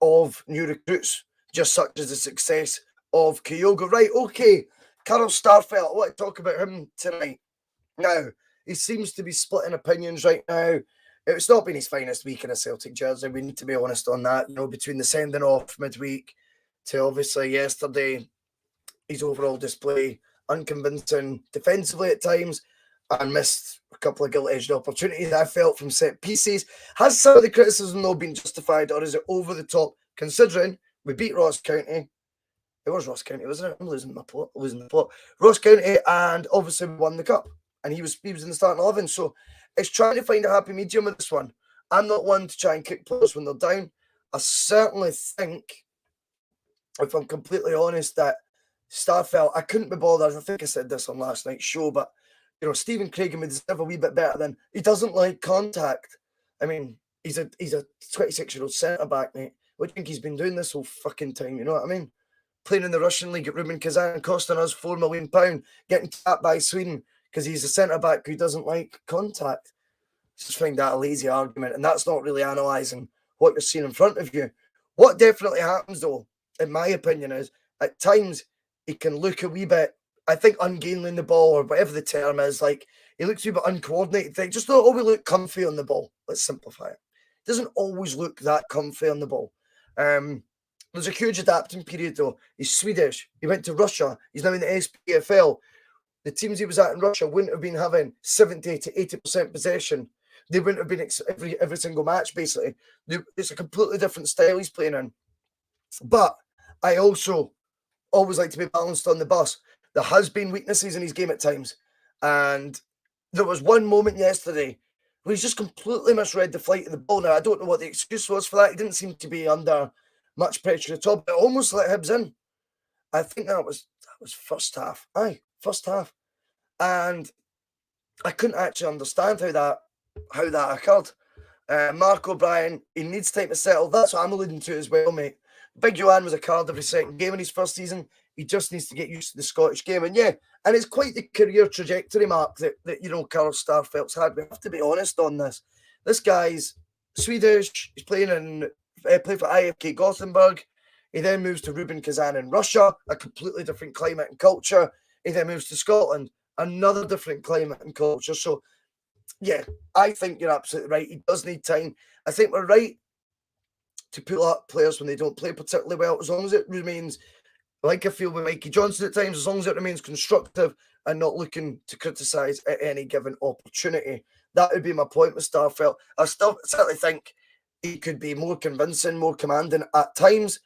of new recruits, just such as the success of Kyogo. Right, okay, Carl Starfelt, I want to talk about him tonight. Now, he seems to be splitting opinions right now. It's not been his finest week in a Celtic jersey. We need to be honest on that. Between the sending off midweek to obviously yesterday, his overall display unconvincing defensively at times and missed a couple of gilt-edged opportunities I felt from set pieces. Has some of the criticism though been justified, or is it over the top considering we beat Ross County? It was Ross County, wasn't it? I'm losing the plot. Ross County, and obviously won the cup. And he was in the starting 11. So it's trying to find a happy medium with this one. I'm not one to try and kick players when they're down. I certainly think, if I'm completely honest, that Starfelt, I couldn't be bothered. I think I said this on last night's show, but Stephen Craigan would deserve a wee bit better than he doesn't like contact. I mean, he's a 26-year-old centre back, mate. What do you think he's been doing this whole fucking time? You know what I mean? Playing in the Russian league at Rubin Kazan, costing us £4 million, getting tapped by Sweden because he's a centre back who doesn't like contact. Just find that a lazy argument, and that's not really analysing what you're seeing in front of you. What definitely happens, though, in my opinion, is at times he can look a wee bit, I think, ungainly in the ball, or whatever the term is. Like, he looks a wee bit uncoordinated. They just don't always look comfy on the ball. Let's simplify it. Doesn't always look that comfy on the ball. There's a huge adapting period, though. He's Swedish. He went to Russia. He's now in the SPFL. The teams he was at in Russia wouldn't have been having 70 to 80% possession. They wouldn't have been every single match, basically. It's a completely different style he's playing in. But I also always like to be balanced on the bus. There has been weaknesses in his game at times. And there was one moment yesterday where he's just completely misread the flight of the ball. Now, I don't know what the excuse was for that. He didn't seem to be under much pressure at all, but it almost let Hibs in. I think that was first half. First half. And I couldn't actually understand how that occurred. Mark O'Brien, he needs time to settle. That's what I'm alluding to as well, mate. Big Joanne was a card every second game in his first season. He just needs to get used to the Scottish game. And it's quite the career trajectory, Mark, that Carl Starfelt's had. We have to be honest on this. This guy's Swedish. He's playing for IFK Gothenburg. He then moves to Rubin Kazan in Russia, a completely different climate and culture. He then moves to Scotland, another different climate and culture. So, yeah, I think you're absolutely right. He does need time. I think we're right to pull up players when they don't play particularly well, as long as it remains, like I feel with Mikey Johnson at times, as long as it remains constructive and not looking to criticise at any given opportunity. That would be my point with Starfelt. I still certainly think he could be more convincing, more commanding at times.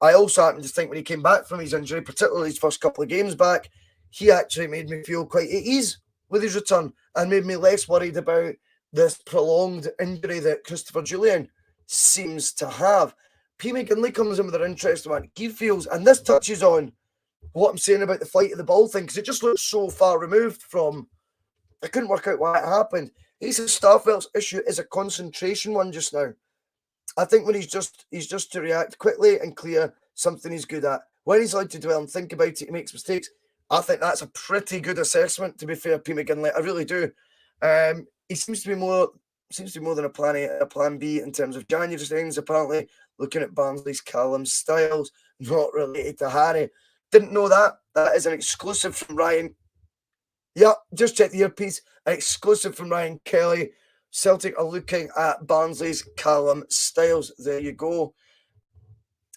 I also happen to think when he came back from his injury, particularly his first couple of games back, he actually made me feel quite at ease with his return and made me less worried about this prolonged injury that Christopher Julian seems to have. P. McGinley comes in with an interesting one. He feels, and this touches on what I'm saying about the flight of the ball thing, because it just looks so far removed from, I couldn't work out why it happened. He says Starfelt's issue is a concentration one just now. I think when he's just to react quickly and clear, something he's good at. When he's allowed to dwell and think about it, he makes mistakes. I think that's a pretty good assessment, to be fair, P. McGinley. I really do. He seems to be more than a plan A, a plan B in terms of January things, apparently. Looking at Barnsley's Calum Styles, not related to Harry. Didn't know that. That is an exclusive from Ryan. Yeah, just check the earpiece. An exclusive from Ryan Kelly. Celtic are looking at Barnsley's Calum Styles. There you go.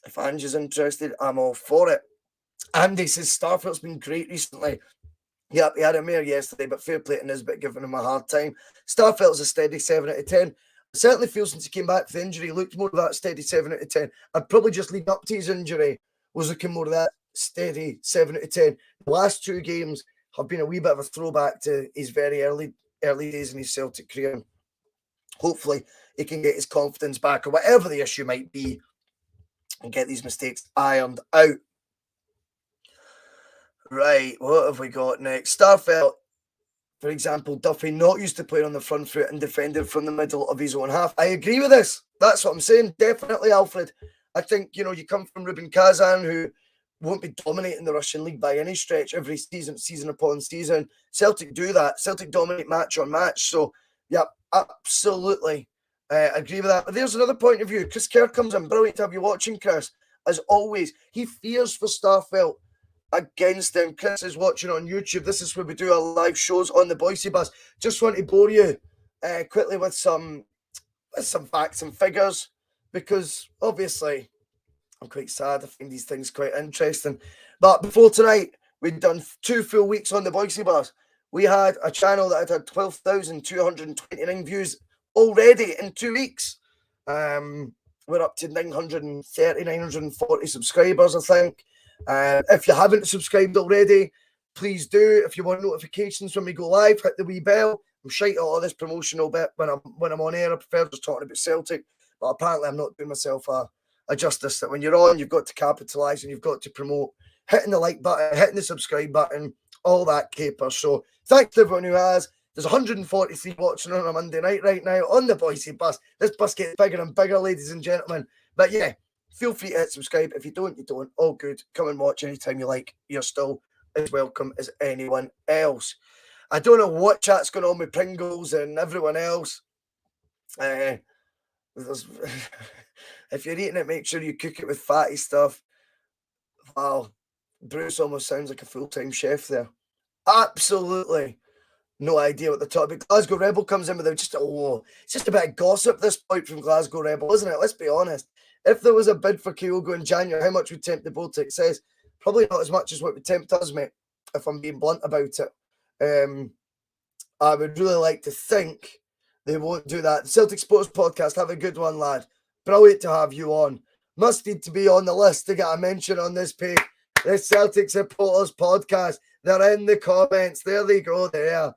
If Ange's interested, I'm all for it. Andy says Starfelt's been great recently. Yep, he had a mare yesterday, but fair play to Nisbet giving him a hard time. Starfelt's a steady 7 out of 10. It certainly feels since he came back from the injury, he looked more of that steady 7 out of 10. I'd probably just leading up to his injury was looking more of that steady 7 out of 10. The last 2 games have been a wee bit of a throwback to his very early days in his Celtic career. Hopefully he can get his confidence back, or whatever the issue might be, and get these mistakes ironed out. Right, what have we got next? Starfelt, for example, Duffy not used to playing on the front foot and defending from the middle of his own half. I agree with this. That's what I'm saying. Definitely, Alfred. I think, you come from Rubin Kazan, who won't be dominating the Russian league by any stretch every season upon season. Celtic do that. Celtic dominate match on match. So, yeah, absolutely. Agree with that. But there's another point of view. Chris Kerr comes in. Brilliant to have you watching, Chris. As always, he fears for Starfelt against him. Chris is watching on YouTube. This is where we do our live shows on the Boyce'S. Just want to bore you quickly with some facts and figures, because obviously I'm quite sad. I find these things quite interesting. But before tonight, we'd done 2 full weeks on the Boyce'S. We had a channel that had 12,229 views already in 2 weeks. We're up to 930, 940 subscribers, I think. If you haven't subscribed already, please do. If you want notifications when we go live, hit the wee bell. I'm shite at all this promotional bit when I'm on air. I prefer just talking about Celtic, but apparently I'm not doing myself a justice. That when you're on, you've got to capitalise and you've got to promote hitting the like button, hitting the subscribe button, all that caper. So thanks to everyone who has. There's 143 watching on a Monday night right now on the Boyce bus. This bus gets bigger and bigger, ladies and gentlemen. But yeah, feel free to hit subscribe. If you don't, you don't. All good. Come and watch anytime you like. You're still as welcome as anyone else. I don't know what chat's going on with Pringles and everyone else. If you're eating it, make sure you cook it with fatty stuff. Wow, Bruce almost sounds like a full-time chef there. Absolutely no idea what the topic. Glasgow Rebel comes in with it's just a bit of gossip at this point from Glasgow Rebel, isn't it? Let's be honest. If there was a bid for Kyogo in January, how much would tempt the Baltic? Says probably not as much as what would tempt us, mate, if I'm being blunt about it. I would really like to think they won't do that. The Celtic Sports Podcast, have a good one, lad. Brilliant to have you on. Must need to be on the list to get a mention on this page. The Celtic Supporters Podcast. They're in the comments. There they go there.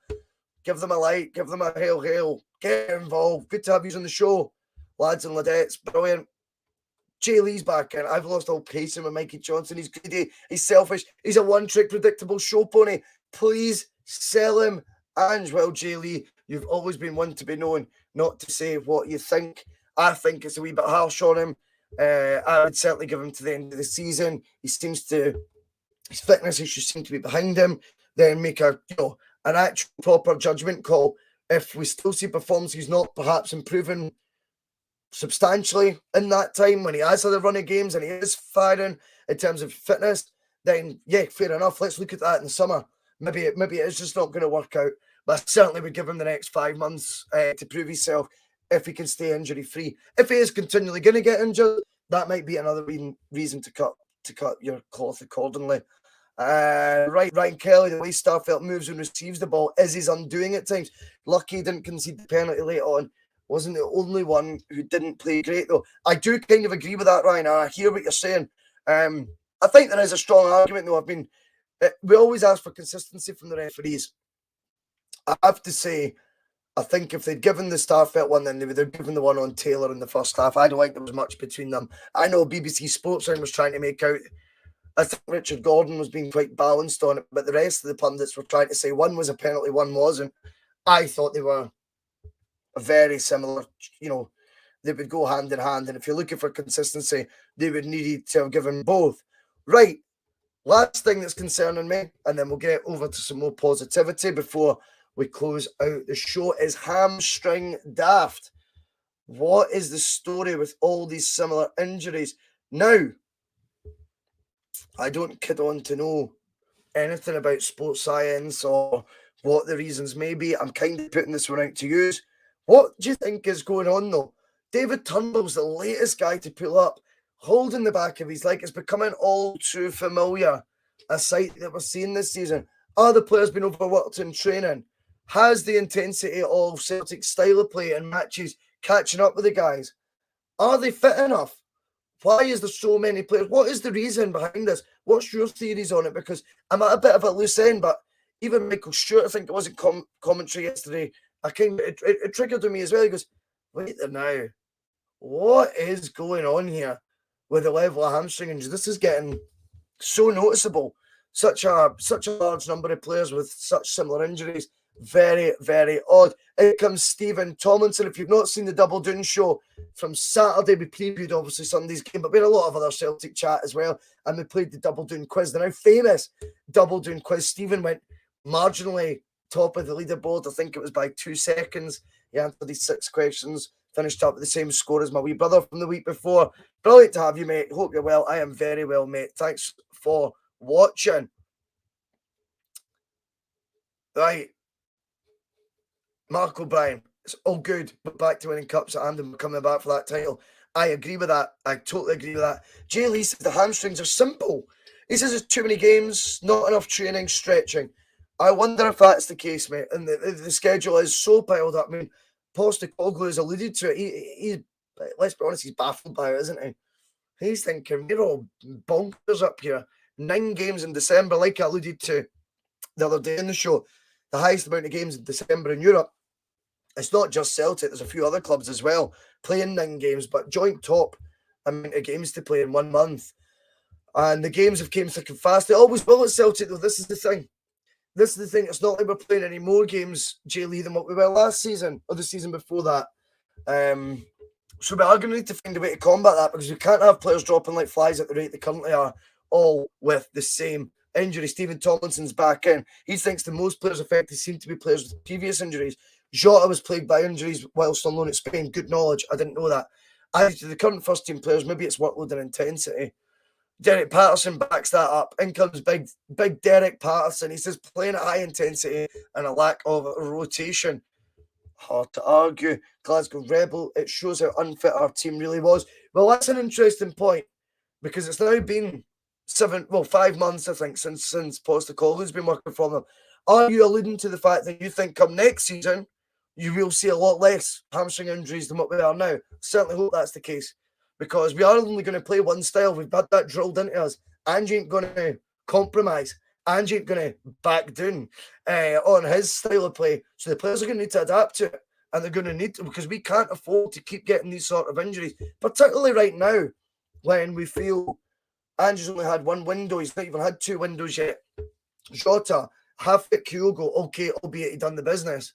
Give them a like. Give them a hail. Get involved. Good to have you on the show, lads and ladettes. Brilliant. Jay Lee's back in. I've lost all patience with Mikey Johnson. He's greedy. He's selfish. He's a one-trick predictable show pony. Please sell him. And well, Jay Lee, you've always been one to be known not to say what you think. I think it's a wee bit harsh on him. I would certainly give him to the end of the season. His fitness issues seem to be behind him. Then make an actual proper judgment call. If we still see performances not perhaps improving substantially in that time, when he has had a run of games and he is firing in terms of fitness, then yeah, fair enough. Let's look at that in the summer. Maybe it is just not going to work out. But I certainly would give him the next 5 months to prove himself if he can stay injury free. If he is continually going to get injured, that might be another reason to cut your cloth accordingly. Ryan Kelly, the way Starfelt moves and receives the ball is his undoing at times. Lucky he didn't concede the penalty late on. Wasn't the only one who didn't play great, though. I do kind of agree with that, Ryan. I hear what you're saying. I think there is a strong argument, though. We always ask for consistency from the referees. I have to say, I think if they'd given the Starfelt one, then they would have given the one on Taylor in the first half. I don't think there was much between them. I know BBC Sportsline was trying to make out, I think Richard Gordon was being quite balanced on it, but the rest of the pundits were trying to say one was a penalty, one wasn't. I thought they were very similar. They would go hand in hand, and if you're looking for consistency, they would need to have given both. Right. Last thing that's concerning me, and then we'll get over to some more positivity before we close out the show, is hamstring daft. What is the story with all these similar injuries? Now, I don't kid on to know anything about sports science or what the reasons may be. I'm kind of putting this one out to use. What do you think is going on, though? David Turnbull's the latest guy to pull up, holding the back of his leg. It's becoming all too familiar, a sight that we're seeing this season. Are the players been overworked in training? Has the intensity of Celtic's style of play in matches catching up with the guys. Are they fit enough? Why is there so many players? What is the reason behind this? What's your theories on it? Because I'm at a bit of a loose end, but even Michael Stewart, I think it was in commentary yesterday, it triggered with me as well. He goes, wait there now. What is going on here with the level of hamstring injuries? This is getting so noticeable. Such a large number of players with such similar injuries. Very, very odd. Here comes Stephen Tomlinson. If you've not seen the Double Doon show from Saturday, we previewed obviously Sunday's game, but we had a lot of other Celtic chat as well. And we played the Double Doon quiz. The now famous Double Doon quiz. Stephen went marginally top of the leaderboard. I think it was by 2 seconds. He answered these 6 questions, finished up with the same score as my wee brother from the week before. Brilliant to have you, mate. Hope you're well. I am very well, mate. Thanks for watching. Right. Mark O'Brien, it's all good, but back to winning cups at Hampden, we're coming back for that title. I agree with that. I totally agree with that. Jay Lee says the hamstrings are simple. He says it's too many games, not enough training, stretching. I wonder if that's the case, mate. And the schedule is so piled up. I mean, Postecoglou has alluded to it. He let's be honest, he's baffled by it, isn't he? He's thinking, we're all bonkers up here. 9 games in December, like I alluded to the other day in the show. The highest amount of games in December in Europe. It's not just Celtic, there's a few other clubs as well playing 9 games, but joint top amount of games to play in 1 month. And the games have came thick and fast. They always will at Celtic, though. This is the thing. It's not like we're playing any more games, Jay Lee, than what we were last season or the season before that. So we are going to need to find a way to combat that, because we can't have players dropping like flies at the rate they currently are, all with the same injury. Stephen Tomlinson's back in. He thinks the most players affected seem to be players with previous injuries. Jota was plagued by injuries whilst on loan at Spain. Good knowledge. I didn't know that. Added to the current first team players, maybe it's workload and intensity. Derek Patterson backs that up. In comes big Derek Patterson. He says playing at high intensity and a lack of rotation. Hard to argue. Glasgow Rebel, it shows how unfit our team really was. Well, that's an interesting point, because it's now been 5 months, I think, since Postecoglou's been working for them. Are you alluding to the fact that you think come next season, you will see a lot less hamstring injuries than what we are now? Certainly hope that's the case, because we are only going to play one style. We've had that drilled into us. Ange ain't going to compromise. Ange ain't going to back down on his style of play. So the players are going to need to adapt to it, and they're going to need to, because we can't afford to keep getting these sort of injuries, particularly right now when we feel Ange's only had 1 window. He's not even had 2 windows yet. Jota, half-fit Kyogo, okay, albeit he done the business.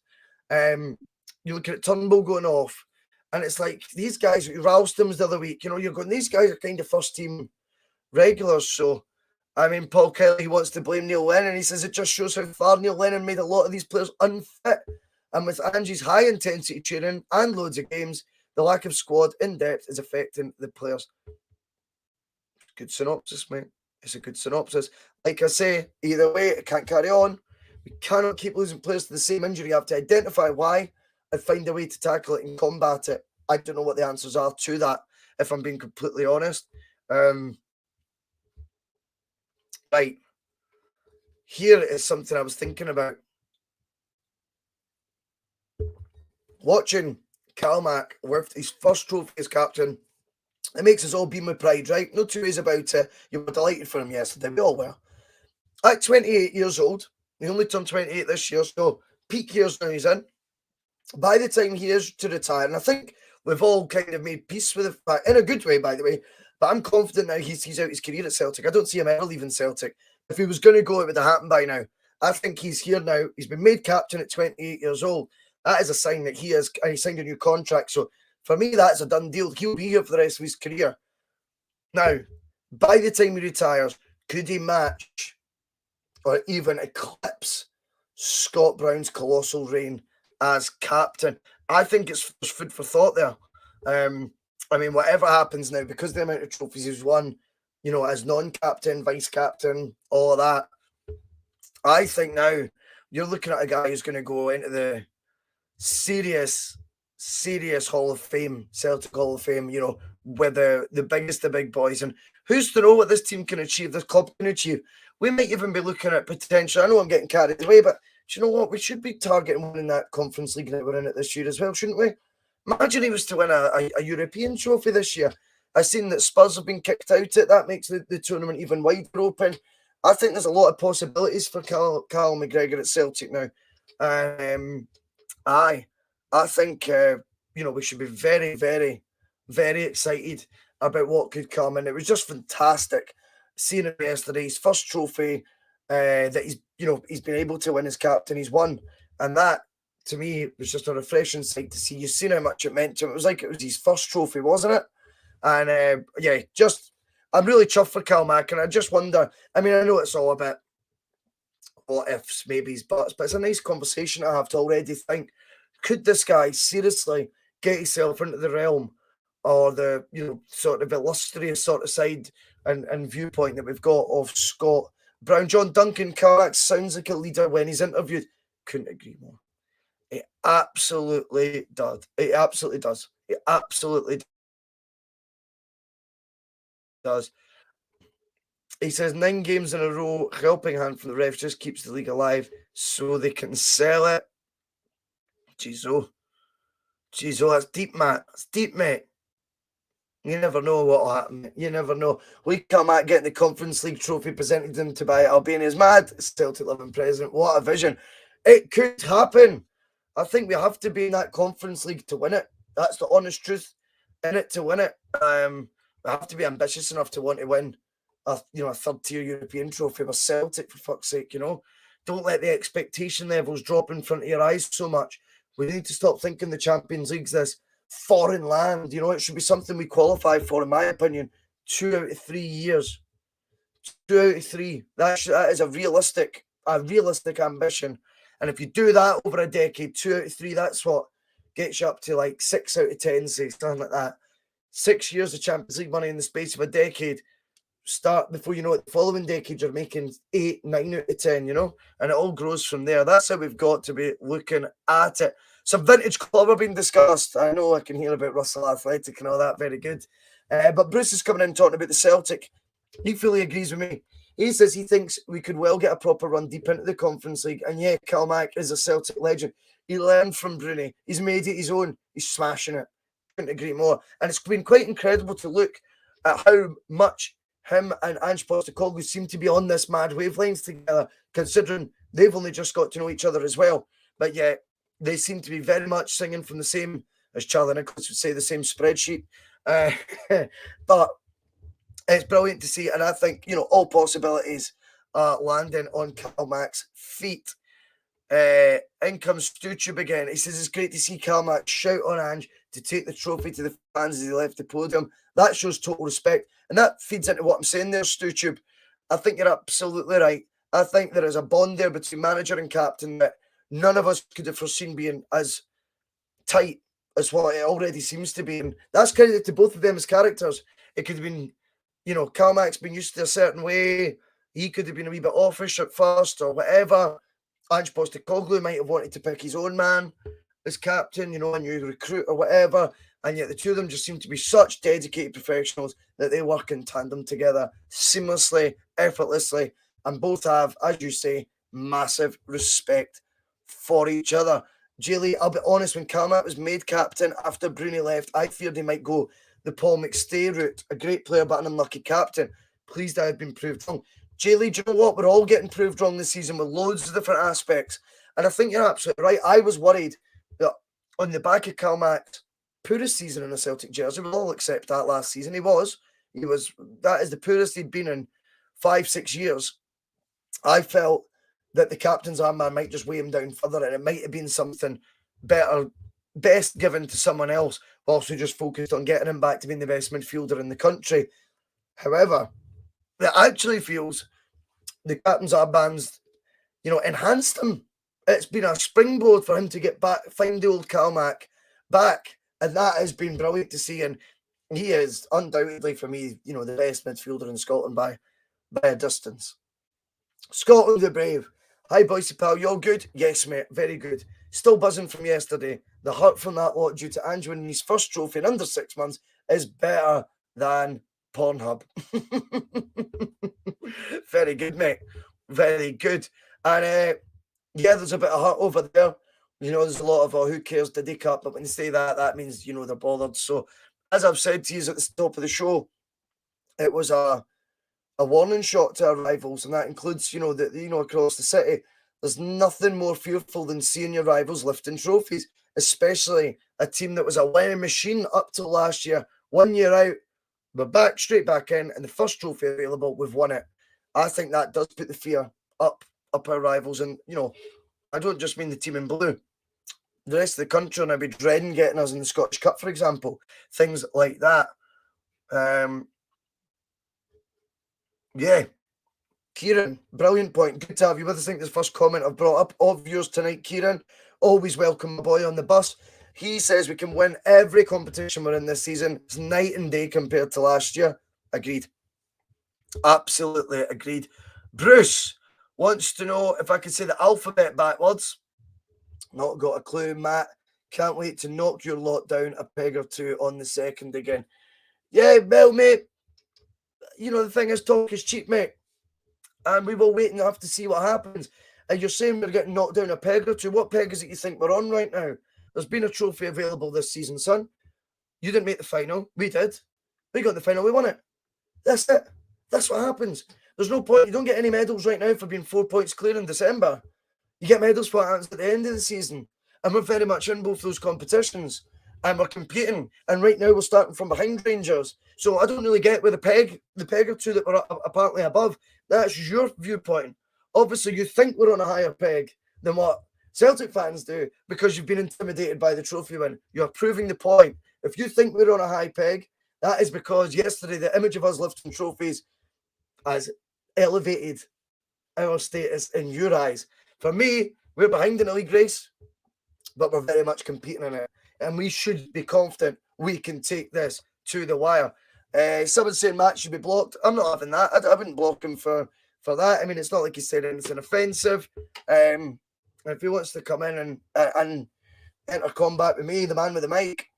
You look at Turnbull going off, and it's like these guys, Ralston's the other week, you're going, these guys are kind of first-team regulars. So, I mean, Paul Kelly wants to blame Neil Lennon. He says it just shows how far Neil Lennon made a lot of these players unfit. And with Ange's high-intensity training and loads of games, the lack of squad in depth is affecting the players. Good synopsis, mate. It's a good synopsis. Like I say, either way, it can't carry on. We cannot keep losing players to the same injury. You have to identify why and find a way to tackle it and combat it. I don't know what the answers are to that, if I'm being completely honest. Right. Here is something I was thinking about. Watching Calum McGregor with his first trophy as captain, it makes us all beam with pride, right? No 2 ways about it. You were delighted for him yesterday. We all were. At 28 years old, he only turned 28 this year, so peak years now he's in. By the time he is to retire, and I think we've all kind of made peace with the fact, in a good way, by the way, but I'm confident now he's out his career at Celtic. I don't see him ever leaving Celtic. If he was going to go, it would have happened by now. I think he's here now. He's been made captain at 28 years old. That is a sign that he signed a new contract. So for me, that's a done deal. He'll be here for the rest of his career. Now, by the time he retires, could he match or even eclipse Scott Brown's colossal reign as captain? I think it's food for thought there. I mean, whatever happens now, because the amount of trophies he's won, as non-captain, vice-captain, all of that, I think now you're looking at a guy who's going to go into the serious Hall of Fame, Celtic Hall of Fame, with the biggest of big boys. And who's to know what this team can achieve, this club can achieve? We might even be looking at potential. I know I'm getting carried away, but do you know what? We should be targeting winning that Conference League that we're in it this year as well, shouldn't we? Imagine he was to win a European trophy this year. I've seen that Spurs have been kicked out at that makes the tournament even wider open. I think there's a lot of possibilities for Calum McGregor at Celtic now. I think we should be very, very, very excited about what could come, and it was just fantastic seeing him yesterday. His first trophy that he's been able to win as captain. He's won, and that to me was just a refreshing sight to see. You've seen how much it meant to him. It was like it was his first trophy, wasn't it? And I'm really chuffed for Cal Mack, and I just wonder. I mean, I know it's all about what ifs, maybes, buts, but it's a nice conversation I have to already think. Could this guy seriously get himself into the realm or the sort of illustrious sort of side and viewpoint that we've got of Scott Brown? John Duncan Carrack sounds like a leader when he's interviewed. Couldn't agree more. It absolutely does. It absolutely does. It absolutely does. He says 9 games in a row, helping hand from the refs just keeps the league alive so they can sell it. Jeez, that's deep, Matt. It's deep, mate. You never know what will happen. You never know. We come at getting the Conference League trophy presented to him to by Albania's mad. Celtic 11 president. What a vision. It could happen. I think we have to be in that Conference League to win it. That's the honest truth. In it to win it. We have to be ambitious enough to want to win a third-tier European trophy with Celtic, for fuck's sake, Don't let the expectation levels drop in front of your eyes so much. We need to stop thinking the Champions League's this foreign land. It should be something we qualify for, in my opinion, 2 out of 3 years. 2 out of 3. That is a realistic ambition. And if you do that over a decade, 2 out of 3, that's what gets you up to like 6 out of 10, say, something like that. 6 years of Champions League money in the space of a decade. Start before you know it, the following decade you're making 8, 9 out of 10, and it all grows from there. That's how we've got to be looking at it. Some vintage club are being discussed. I know I can hear about Russell Athletic and all that, very good. But Bruce is coming in talking about the Celtic. He fully agrees with me. He says he thinks we could well get a proper run deep into the Conference League. And yeah, Cal Mack is a Celtic legend. He learned from Bruni. He's made it his own. He's smashing it. Couldn't agree more. And it's been quite incredible to look at how much him and Ange Postecoglou seem to be on this mad wavelengths together, considering they've only just got to know each other as well. But yeah, they seem to be very much singing from the same, as Charlie Nicholas would say, the same spreadsheet. But it's brilliant to see, and I think, all possibilities landing on Cal Mack's feet. In comes Stutube again. He says it's great to see Cal Mack shout on Ange to take the trophy to the fans as he left the podium. That shows total respect. And that feeds into what I'm saying there, StuTube. I think you're absolutely right. I think there is a bond there between manager and captain that none of us could have foreseen being as tight as what it already seems to be. And that's credit to both of them as characters. It could have been, Cal Mack's been used to a certain way. He could have been a wee bit offish at first or whatever. Ange Postecoglou might have wanted to pick his own man as captain, a new recruit or whatever. And yet the two of them just seem to be such dedicated professionals that they work in tandem together seamlessly, effortlessly, and both have, as you say, massive respect for each other. Jaylee, I'll be honest, when Cal Mack was made captain after Bruni left, I feared he might go the Paul McStay route. A great player, but an unlucky captain. Pleased I had been proved wrong. Jaylee, do you know what? We're all getting proved wrong this season with loads of different aspects. And I think you're absolutely right. I was worried that on the back of Cal Mack's poorest season in a Celtic jersey, we'll all accept that last season. He was. That is the poorest he'd been in 5-6 years. I felt that the captain's armband might just weigh him down further, and it might have been something best given to someone else, whilst we just focused on getting him back to being the best midfielder in the country. However, it actually feels the captain's armbands, enhanced him. It's been a springboard for him to get back, find the old Cal Mack back. And that has been brilliant to see. And he is undoubtedly, for me, the best midfielder in Scotland by a distance. Scotland the Brave. Hi, Bhoycie pal. You're good? Yes, mate. Very good. Still buzzing from yesterday. The hurt from that lot due to Ange winning his first trophy in under 6 months is better than Pornhub. Very good, mate. Very good. And there's a bit of hurt over there You know, there's a lot of, oh, who cares, did they cut? But when they say that, that means, you know, they're bothered. So, as I've said to you at the top of the show, it was a warning shot to our rivals, and that includes, you know, across the city. There's nothing more fearful than seeing your rivals lifting trophies, especially a team that was a winning machine up till last year. 1 year out, we're straight back in, and the first trophy available, we've won it. I think that does put the fear up our rivals, and, you know, I don't just mean the team in blue. The rest of the country will now be dreading getting us in the Scottish Cup, for example. Things like that. Yeah. Kieran, brilliant point. Good to have you with us. I think this first comment I've brought up of yours tonight, Kieran. Always welcome my boy on the bus. He says we can win every competition we're in this season. It's night and day compared to last year. Agreed. Absolutely agreed. Bruce wants to know if I could say the alphabet backwards. Not got a clue, Matt. Can't wait to knock your lot down a peg or two on the second again. Yeah, well, mate, you know, the thing is, talk is cheap, mate. And we will wait and have to see what happens. And you're saying we're getting knocked down a peg or two. What peg is it you think we're on right now? There's been a trophy available this season, son. You didn't make the final. We did. We got the final. We won it. That's it. That's what happens. There's no point. You don't get any medals right now for being 4 points clear in December. You get medals for what happens at the end of the season. And we're very much in both those competitions. And we're competing. And right now we're starting from behind Rangers. So I don't really get where the peg or two that we're apparently above. That's your viewpoint. Obviously, you think we're on a higher peg than what Celtic fans do because you've been intimidated by the trophy win. You're proving the point. If you think we're on a high peg, that is because yesterday the image of us lifting trophies has elevated our status in your eyes. For me, we're behind in the league race, but we're very much competing in it. And we should be confident we can take this to the wire. Someone's saying Matt should be blocked. I'm not having that. I wouldn't block him for that. I mean, it's not like he said anything offensive. If he wants to come in and enter combat with me, the man with the mic,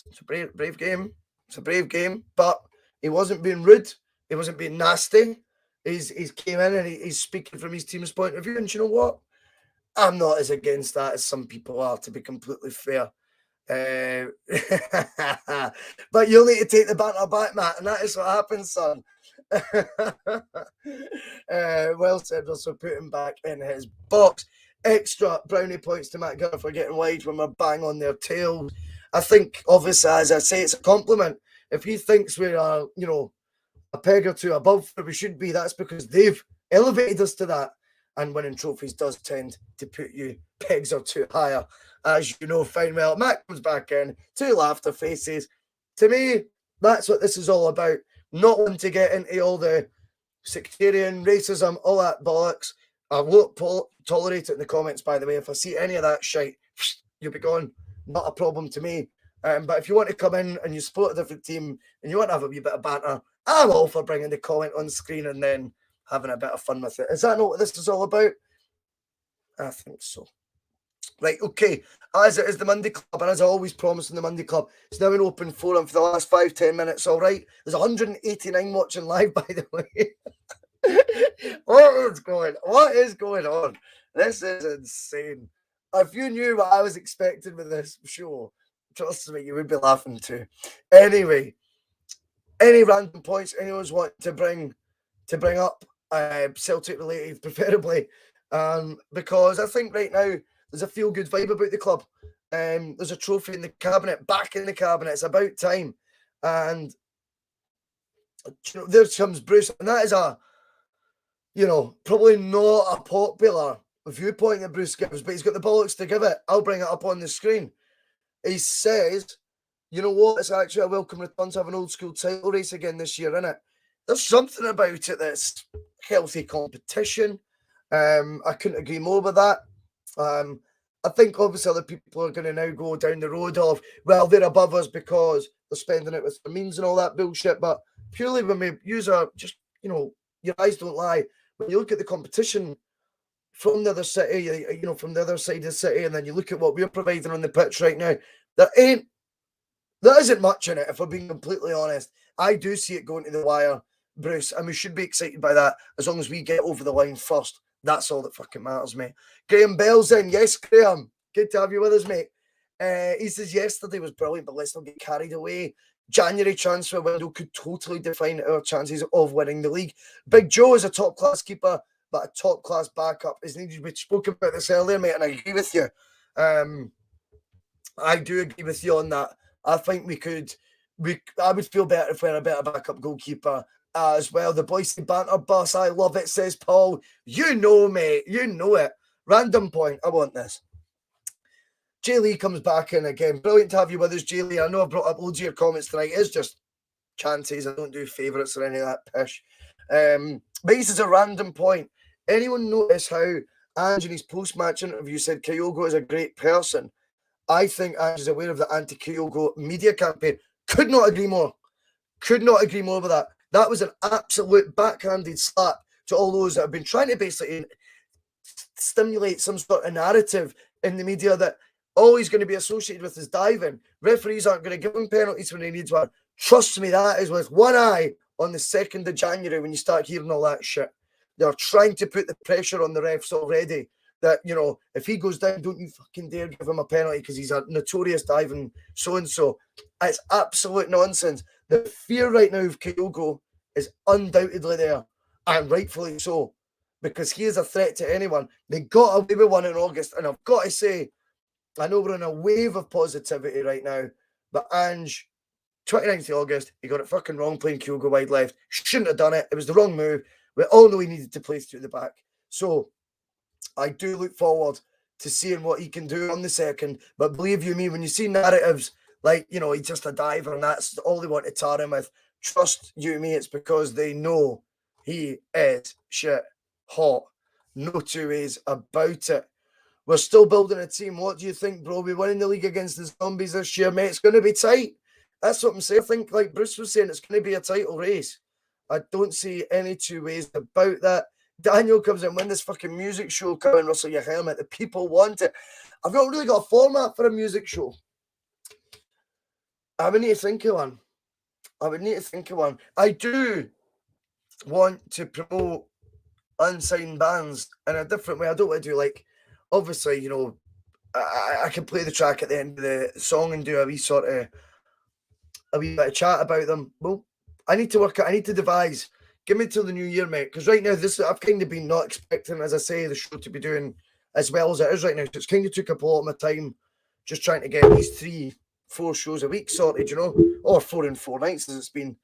it's a brave game. It's a brave game, but he wasn't being rude. He wasn't being nasty. He's came in and he's speaking from his team's point of view. And you know what? I'm not as against that as some people are, to be completely fair. But you'll need to take the banter back, Matt, and that is what happens, son. Well said, Russell. Put him back in his box. Extra brownie points to Matt Gunner for getting wide when we're bang on their tails. I think, obviously, as I say, it's a compliment. If he thinks we are, you know, a peg or two above where we should be, that's because they've elevated us to that. And winning trophies does tend to put you pegs or two higher, as you know fine well. Matt comes back in, 2 laughter faces. To me, that's what this is all about. Not wanting to get into all the sectarian, racism, all that bollocks. I won't tolerate it in the comments, by the way. If I see any of that shite, you'll be gone. Not a problem to me. But if you want to come in and you support a different team and you want to have a wee bit of banter, I'm all for bringing the comment on screen and then having a bit of fun with it. Is that not what this is all about? I think so. Right, okay. As it is the Monday Club, and as I always promise in the Monday Club, it's now an open forum for the last 5-10 minutes, all right? There's 189 watching live, by the way. What is going on? This is insane. If you knew what I was expecting with this show, trust me, you would be laughing too. Anyway, any random points anyone's want to bring up, Celtic related, preferably, because I think right now there's a feel-good vibe about the club. There's a trophy in the cabinet, back in the cabinet. It's about time. And you know, there comes Bruce, and that is probably not a popular viewpoint that Bruce gives, but he's got the bollocks to give it. I'll bring it up on the screen. He says, you know what, it's actually a welcome return to have an old school title race again this year, isn't it? There's something about it that's healthy competition. I couldn't agree more with that. I think obviously other people are going to now go down the road of, well, they're above us because they're spending it with their means and all that bullshit. But purely when we use our, just, your eyes don't lie. When you look at the competition from the other city, from the other side of the city, and then you look at what we're providing on the pitch right now, there isn't much in it, if we're being completely honest. I do see it going to the wire, Bruce, and we should be excited by that as long as we get over the line first. That's all that fucking matters, mate. Graham Bell's in. Yes, Graham. Good to have you with us, mate. He says yesterday was brilliant, but let's not get carried away. January transfer window could totally define our chances of winning the league. Big Joe is a top-class keeper, but a top-class backup is needed. We spoke about this earlier, mate, and I agree with you. I do agree with you on that. I think I would feel better if we had a better backup goalkeeper as well. The Boyce'S banter bus, I love it, says Paul. You know, mate, you know it. Random point, I want this. Jay Lee comes back in again. Brilliant to have you with us, Jay Lee. I know I brought up loads of your comments tonight. It's just chances. I don't do favourites or any of that pish. But this is a random point. Anyone notice how Ange in his post-match interview said Kyogo is a great person? I think Ange is aware of the anti-Kyogo media campaign. Could not agree more. Could not agree more with that. That was an absolute backhanded slap to all those that have been trying to basically stimulate some sort of narrative in the media that all he's going to be associated with is diving. Referees aren't going to give him penalties when he needs one. Trust me, that is with one eye on the 2nd of January when you start hearing all that shit. They're trying to put the pressure on the refs already that, you know, if he goes down, don't you fucking dare give him a penalty because he's a notorious diving so-and-so. It's absolute nonsense. The fear right now of Kyogo is undoubtedly there, and rightfully so, because he is a threat to anyone. They got away with one in August, and I've got to say, I know we're in a wave of positivity right now, but Ange, 29th of August, he got it fucking wrong playing Kyogo wide left. Shouldn't have done it. It was the wrong move. We all know he needed to play through the back. So I do look forward to seeing what he can do on the 2nd. But believe you me, when you see narratives like, you know, he's just a diver and that's all they want to tar him with, trust you me, it's because they know he is shit hot. No two ways about it. We're still building a team. What do you think, bro? We winning the league against the Zombies this year, mate. It's going to be tight. That's what I'm saying. I think, like Bruce was saying, it's going to be a title race. I don't see any two ways about that. Daniel comes in, when this fucking music show coming, Russell, your helmet. The people want it. I've not really got a format for a music show. I would need to think of one. I do want to promote unsigned bands in a different way. I don't want to do, like, obviously, you know, I can play the track at the end of the song and do a wee bit of chat about them. Well, I need to devise. Give me till the new year, mate. Because right now, I've kind of been not expecting, as I say, the show to be doing as well as it is right now. So it's kind of took up a lot of my time just trying to get these 3-4 shows a week sorted, you know, or 4 and 4 nights as it's been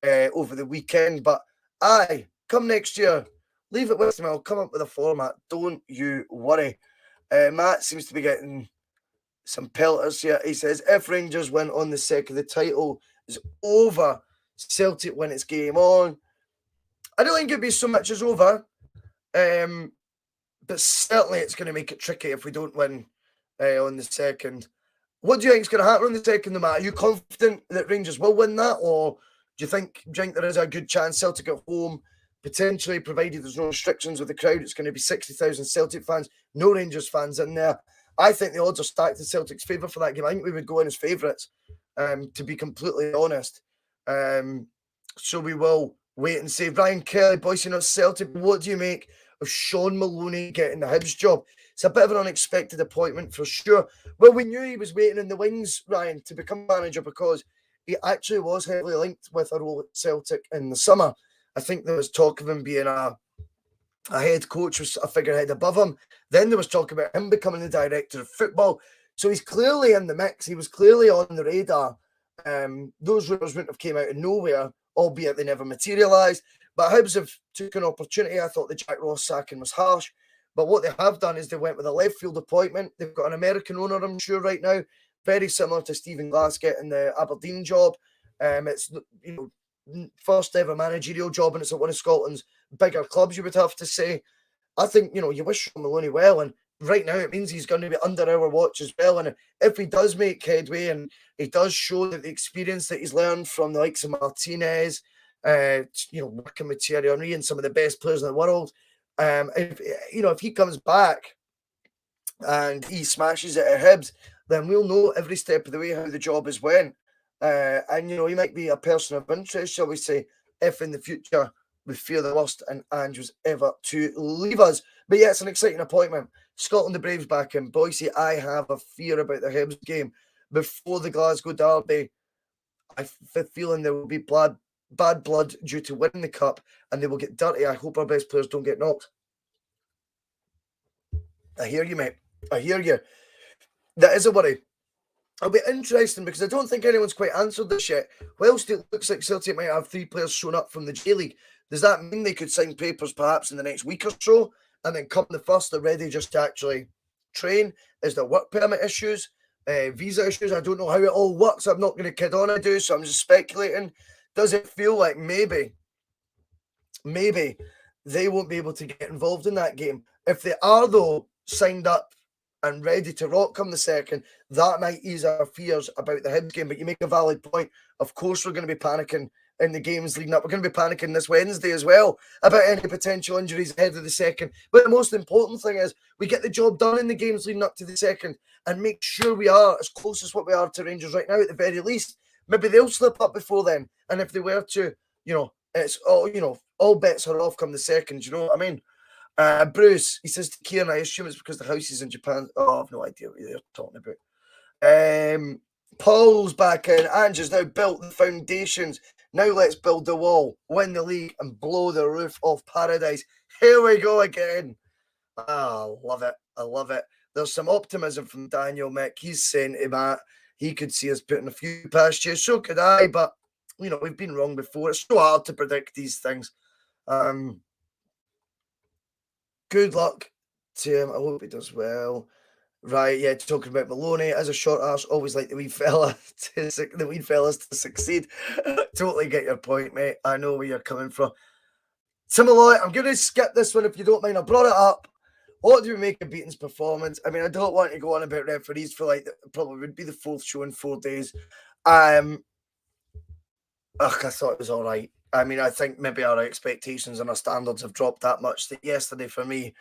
over the weekend. But come next year, leave it with me. I'll come up with a format. Don't you worry. Matt seems to be getting some pelters here. He says, if Rangers win on the 2nd, the title is over. Celtic win its game on. I don't think it'd be so much as over. But certainly it's going to make it tricky if we don't win on the 2nd. What do you think is going to happen on the 2nd, Matt? Are you confident that Rangers will win that? Or do you think there is a good chance Celtic at home, potentially, provided there's no restrictions with the crowd, it's going to be 60,000 Celtic fans, no Rangers fans in there? I think the odds are stacked in Celtic's favour for that game. I think we would go in as favourites, to be completely honest. So we will wait and see. Ryan Kelly, Bhoycie, not Celtic. What do you make of Sean Maloney getting the Hibs job? It's a bit of an unexpected appointment for sure. Well, we knew he was waiting in the wings, Ryan, to become manager because he actually was heavily linked with a role at Celtic in the summer. I think there was talk of him being a head coach, was a figurehead above him. Then there was talk about him becoming the director of football. So he's clearly in the mix. He was clearly on the radar. Those rumours wouldn't have came out of nowhere, albeit they never materialised. But Hibs have took an opportunity. I thought the Jack Ross sacking was harsh. But what they have done is they went with a left field appointment. They've got an American owner, I'm sure, right now, very similar to Stephen Glass getting the Aberdeen job. It's, you know, first ever managerial job, and it's at one of Scotland's bigger clubs, you would have to say. I think, you know, you wish Sean Maloney well, and right now it means he's going to be under our watch as well. And if he does make headway and he does show that the experience that he's learned from the likes of Martinez, you know, working with Thierry Henry and some of the best players in the world, if he comes back and he smashes it at Hibs, then we'll know every step of the way how the job has went. And, you know, he might be a person of interest, shall we say, if in the future we fear the worst and Ange was ever to leave us. But yeah, it's an exciting appointment. Scotland, the Braves back in. Bhoycie, I have a fear about the Hibs game. Before the Glasgow derby, I have a feeling there will be bad blood due to winning the cup and they will get dirty. I hope our best players don't get knocked. I hear you, mate. I hear you. That is a worry. It'll be interesting because I don't think anyone's quite answered this yet. Whilst it looks like Celtic might have 3 players shown up from the J-League, does that mean they could sign papers perhaps in the next week or so and then come the first they're ready just to actually train? Is there work permit issues, visa issues? I don't know how it all works. I'm not going to kid on, I do, so I'm just speculating. Does it feel like maybe they won't be able to get involved in that game? If they are, though, signed up and ready to rock come the second, that might ease our fears about the Hibs game. But you make a valid point. Of course, we're going to be panicking in the games leading up. We're going to be panicking this Wednesday as well about any potential injuries ahead of the second. But the most important thing is we get the job done in the games leading up to the second and make sure we are as close as what we are to Rangers right now at the very least. Maybe they'll slip up before then. And if they were to, it's all, all bets are off come the second. You know what I mean? Bruce, he says to Kieran, I assume it's because the house is in Japan. Oh, I've no idea what you're talking about. Paul's back in. Ange has now built the foundations. Now let's build the wall, win the league, and blow the roof off paradise. Here we go again. I love it. I love it. There's some optimism from Daniel Mick. He's saying to Matt, he could see us putting a few past you. So could I, but, we've been wrong before. It's so hard to predict these things. Good luck to him. I hope he does well. Right, yeah, talking about Maloney as a short arse, always like the wee fellas to succeed. Totally get your point, mate. I know where you're coming from. Timaloy, I'm going to skip this one if you don't mind. I brought it up. What do we make of Beaton's performance? I mean, I don't want to go on about referees for probably would be the 4th show in 4 days. I thought it was all right. I mean, I think maybe our expectations and our standards have dropped that much that yesterday for me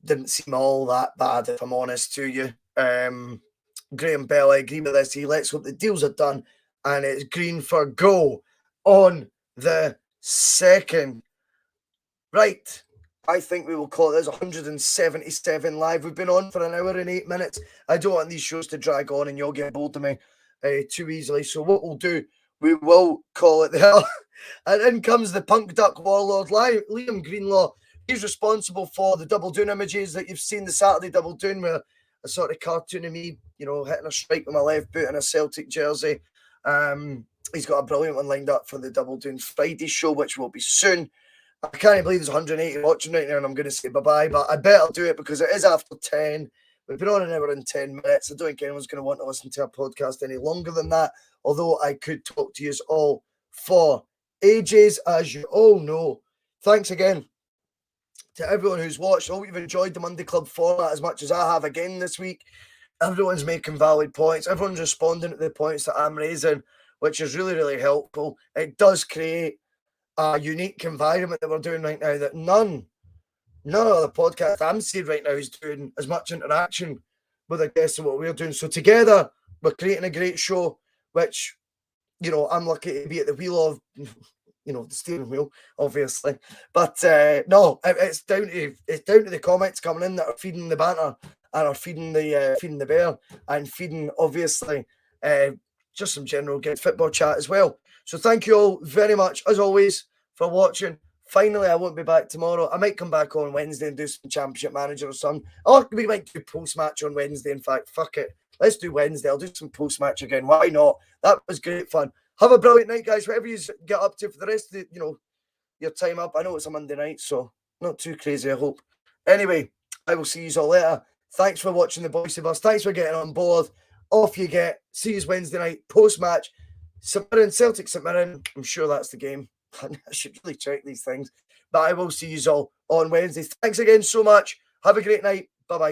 didn't seem all that bad, if I'm honest to you. Graham Bell, I agree with this. Let's hope the deals are done and it's green for go on the second. Right. I think we will call it. There's 177 live. We've been on for an hour and 8 minutes. I don't want these shows to drag on and you'll get bored of me too easily. So what we'll do, we will call it there. And in comes the punk duck warlord, Liam Greenlaw. He's responsible for the double doon images that you've seen, the Saturday double doon, where a sort of cartoon of me, hitting a strike with my left boot in a Celtic jersey. He's got a brilliant one lined up for the double doon Friday show, which will be soon. I can't believe there's 180 watching right now, and I'm going to say bye-bye, but I better do it because it is after 10. We've been on an hour and 10 minutes. I don't think anyone's going to want to listen to our podcast any longer than that, although I could talk to you all for ages, as you all know. Thanks again to everyone who's watched. I hope you've enjoyed the Monday Club format as much as I have again this week. Everyone's making valid points. Everyone's responding to the points that I'm raising, which is really, really helpful. It does create a unique environment that we're doing right now that none of the podcast I'm seeing right now is doing as much interaction with the guests of what we're doing. So together, we're creating a great show, which, I'm lucky to be at the wheel of, the steering wheel, obviously. But no, it's down to the comments coming in that are feeding the banter and are feeding the bear and feeding, obviously, just some general good football chat as well. So thank you all very much, as always, for watching. Finally, I won't be back tomorrow. I might come back on Wednesday and do some Championship Manager or something. Or we might do post-match on Wednesday. In fact, fuck it. Let's do Wednesday. I'll do some post-match again. Why not? That was great fun. Have a brilliant night, guys. Whatever you get up to for the rest of your time up. I know it's a Monday night, so not too crazy, I hope. Anyway, I will see you all later. Thanks for watching the Boyce'S. Thanks for getting on board. Off you get. See you Wednesday night. Post-match. St Mirren, Celtic St Mirren. I'm sure that's the game. I should really check these things. But I will see you all on Wednesday. Thanks again so much. Have a great night. Bye-bye.